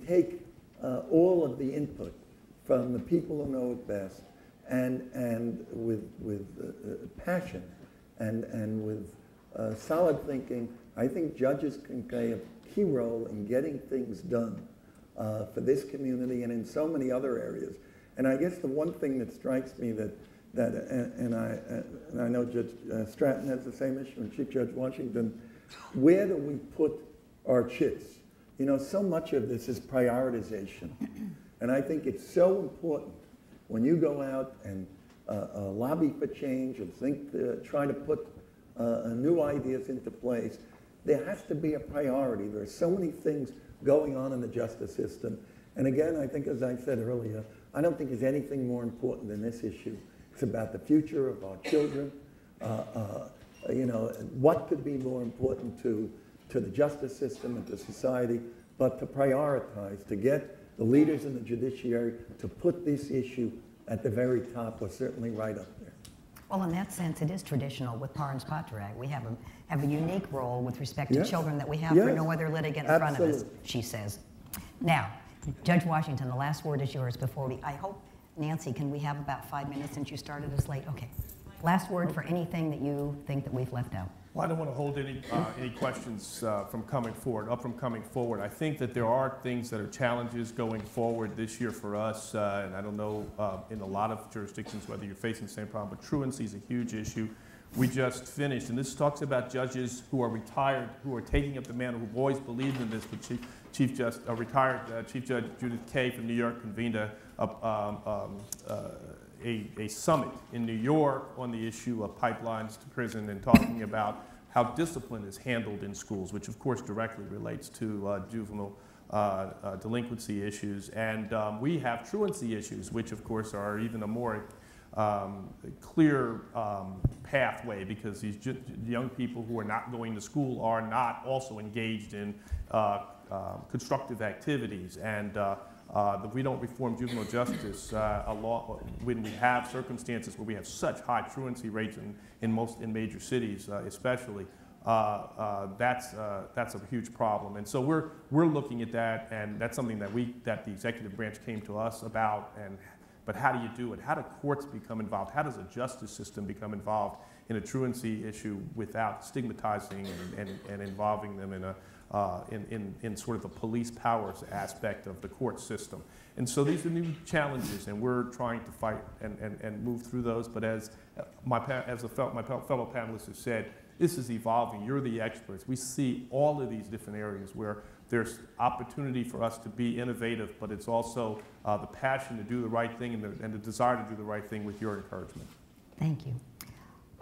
take all of the input from the people who know it best and with passion and with solid thinking. I think judges can play a key role in getting things done for this community and in so many other areas. And I guess the one thing that strikes me and I know Judge Stratton has the same issue, and Chief Judge Washington, where do we put our chips? So much of this is prioritization. And I think it's so important when you go out and lobby for change and try to put new ideas into place, there has to be a priority. There are so many things going on in the justice system. And again, I think, as I said earlier, I don't think there's anything more important than this issue. It's about the future of our children. What could be more important to the justice system and to society, but to prioritize, to get the leaders in the judiciary to put this issue at the very top, or certainly right up there. Well, in that sense, it is traditional with Parens Patrick. We have a unique role with respect to children that we have for no other litigant in front of us, she says. Now, Judge Washington, the last word is yours before I hope, Nancy, can we have about 5 minutes since you started us late? Okay. Last word for anything that you think that we've left out. Well, I don't want to hold any questions from coming forward. I think that there are things that are challenges going forward this year for us, and I don't know in a lot of jurisdictions whether you're facing the same problem, but truancy is a huge issue. We just finished, and this talks about judges who are retired, who are taking up the mantle, who've always believed in this, but retired Chief Judge Judith Kaye from New York convened a summit in New York on the issue of pipelines to prison and talking about how discipline is handled in schools, which of course directly relates to juvenile delinquency issues. And we have truancy issues, which of course are even a more clear pathway, because these young people who are not going to school are not also engaged in constructive activities. And if we don't reform juvenile justice when we have circumstances where we have such high truancy rates in major cities, especially, that's a huge problem. And so we're looking at that, and that's something that the executive branch came to us about. But how do you do it? How do courts become involved? How does a justice system become involved in a truancy issue without stigmatizing and involving them in sort of the police powers aspect of the court system? And so these are new challenges, and we're trying to fight and move through those. But as my fellow panelists have said, this is evolving. You're the experts. We see all of these different areas where there's opportunity for us to be innovative, but it's also the passion to do the right thing and the desire to do the right thing with your encouragement. Thank you.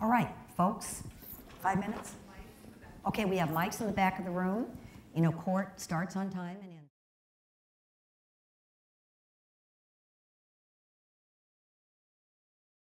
All right, folks, 5 minutes? Okay, we have mics in the back of the room. You know, court starts on time and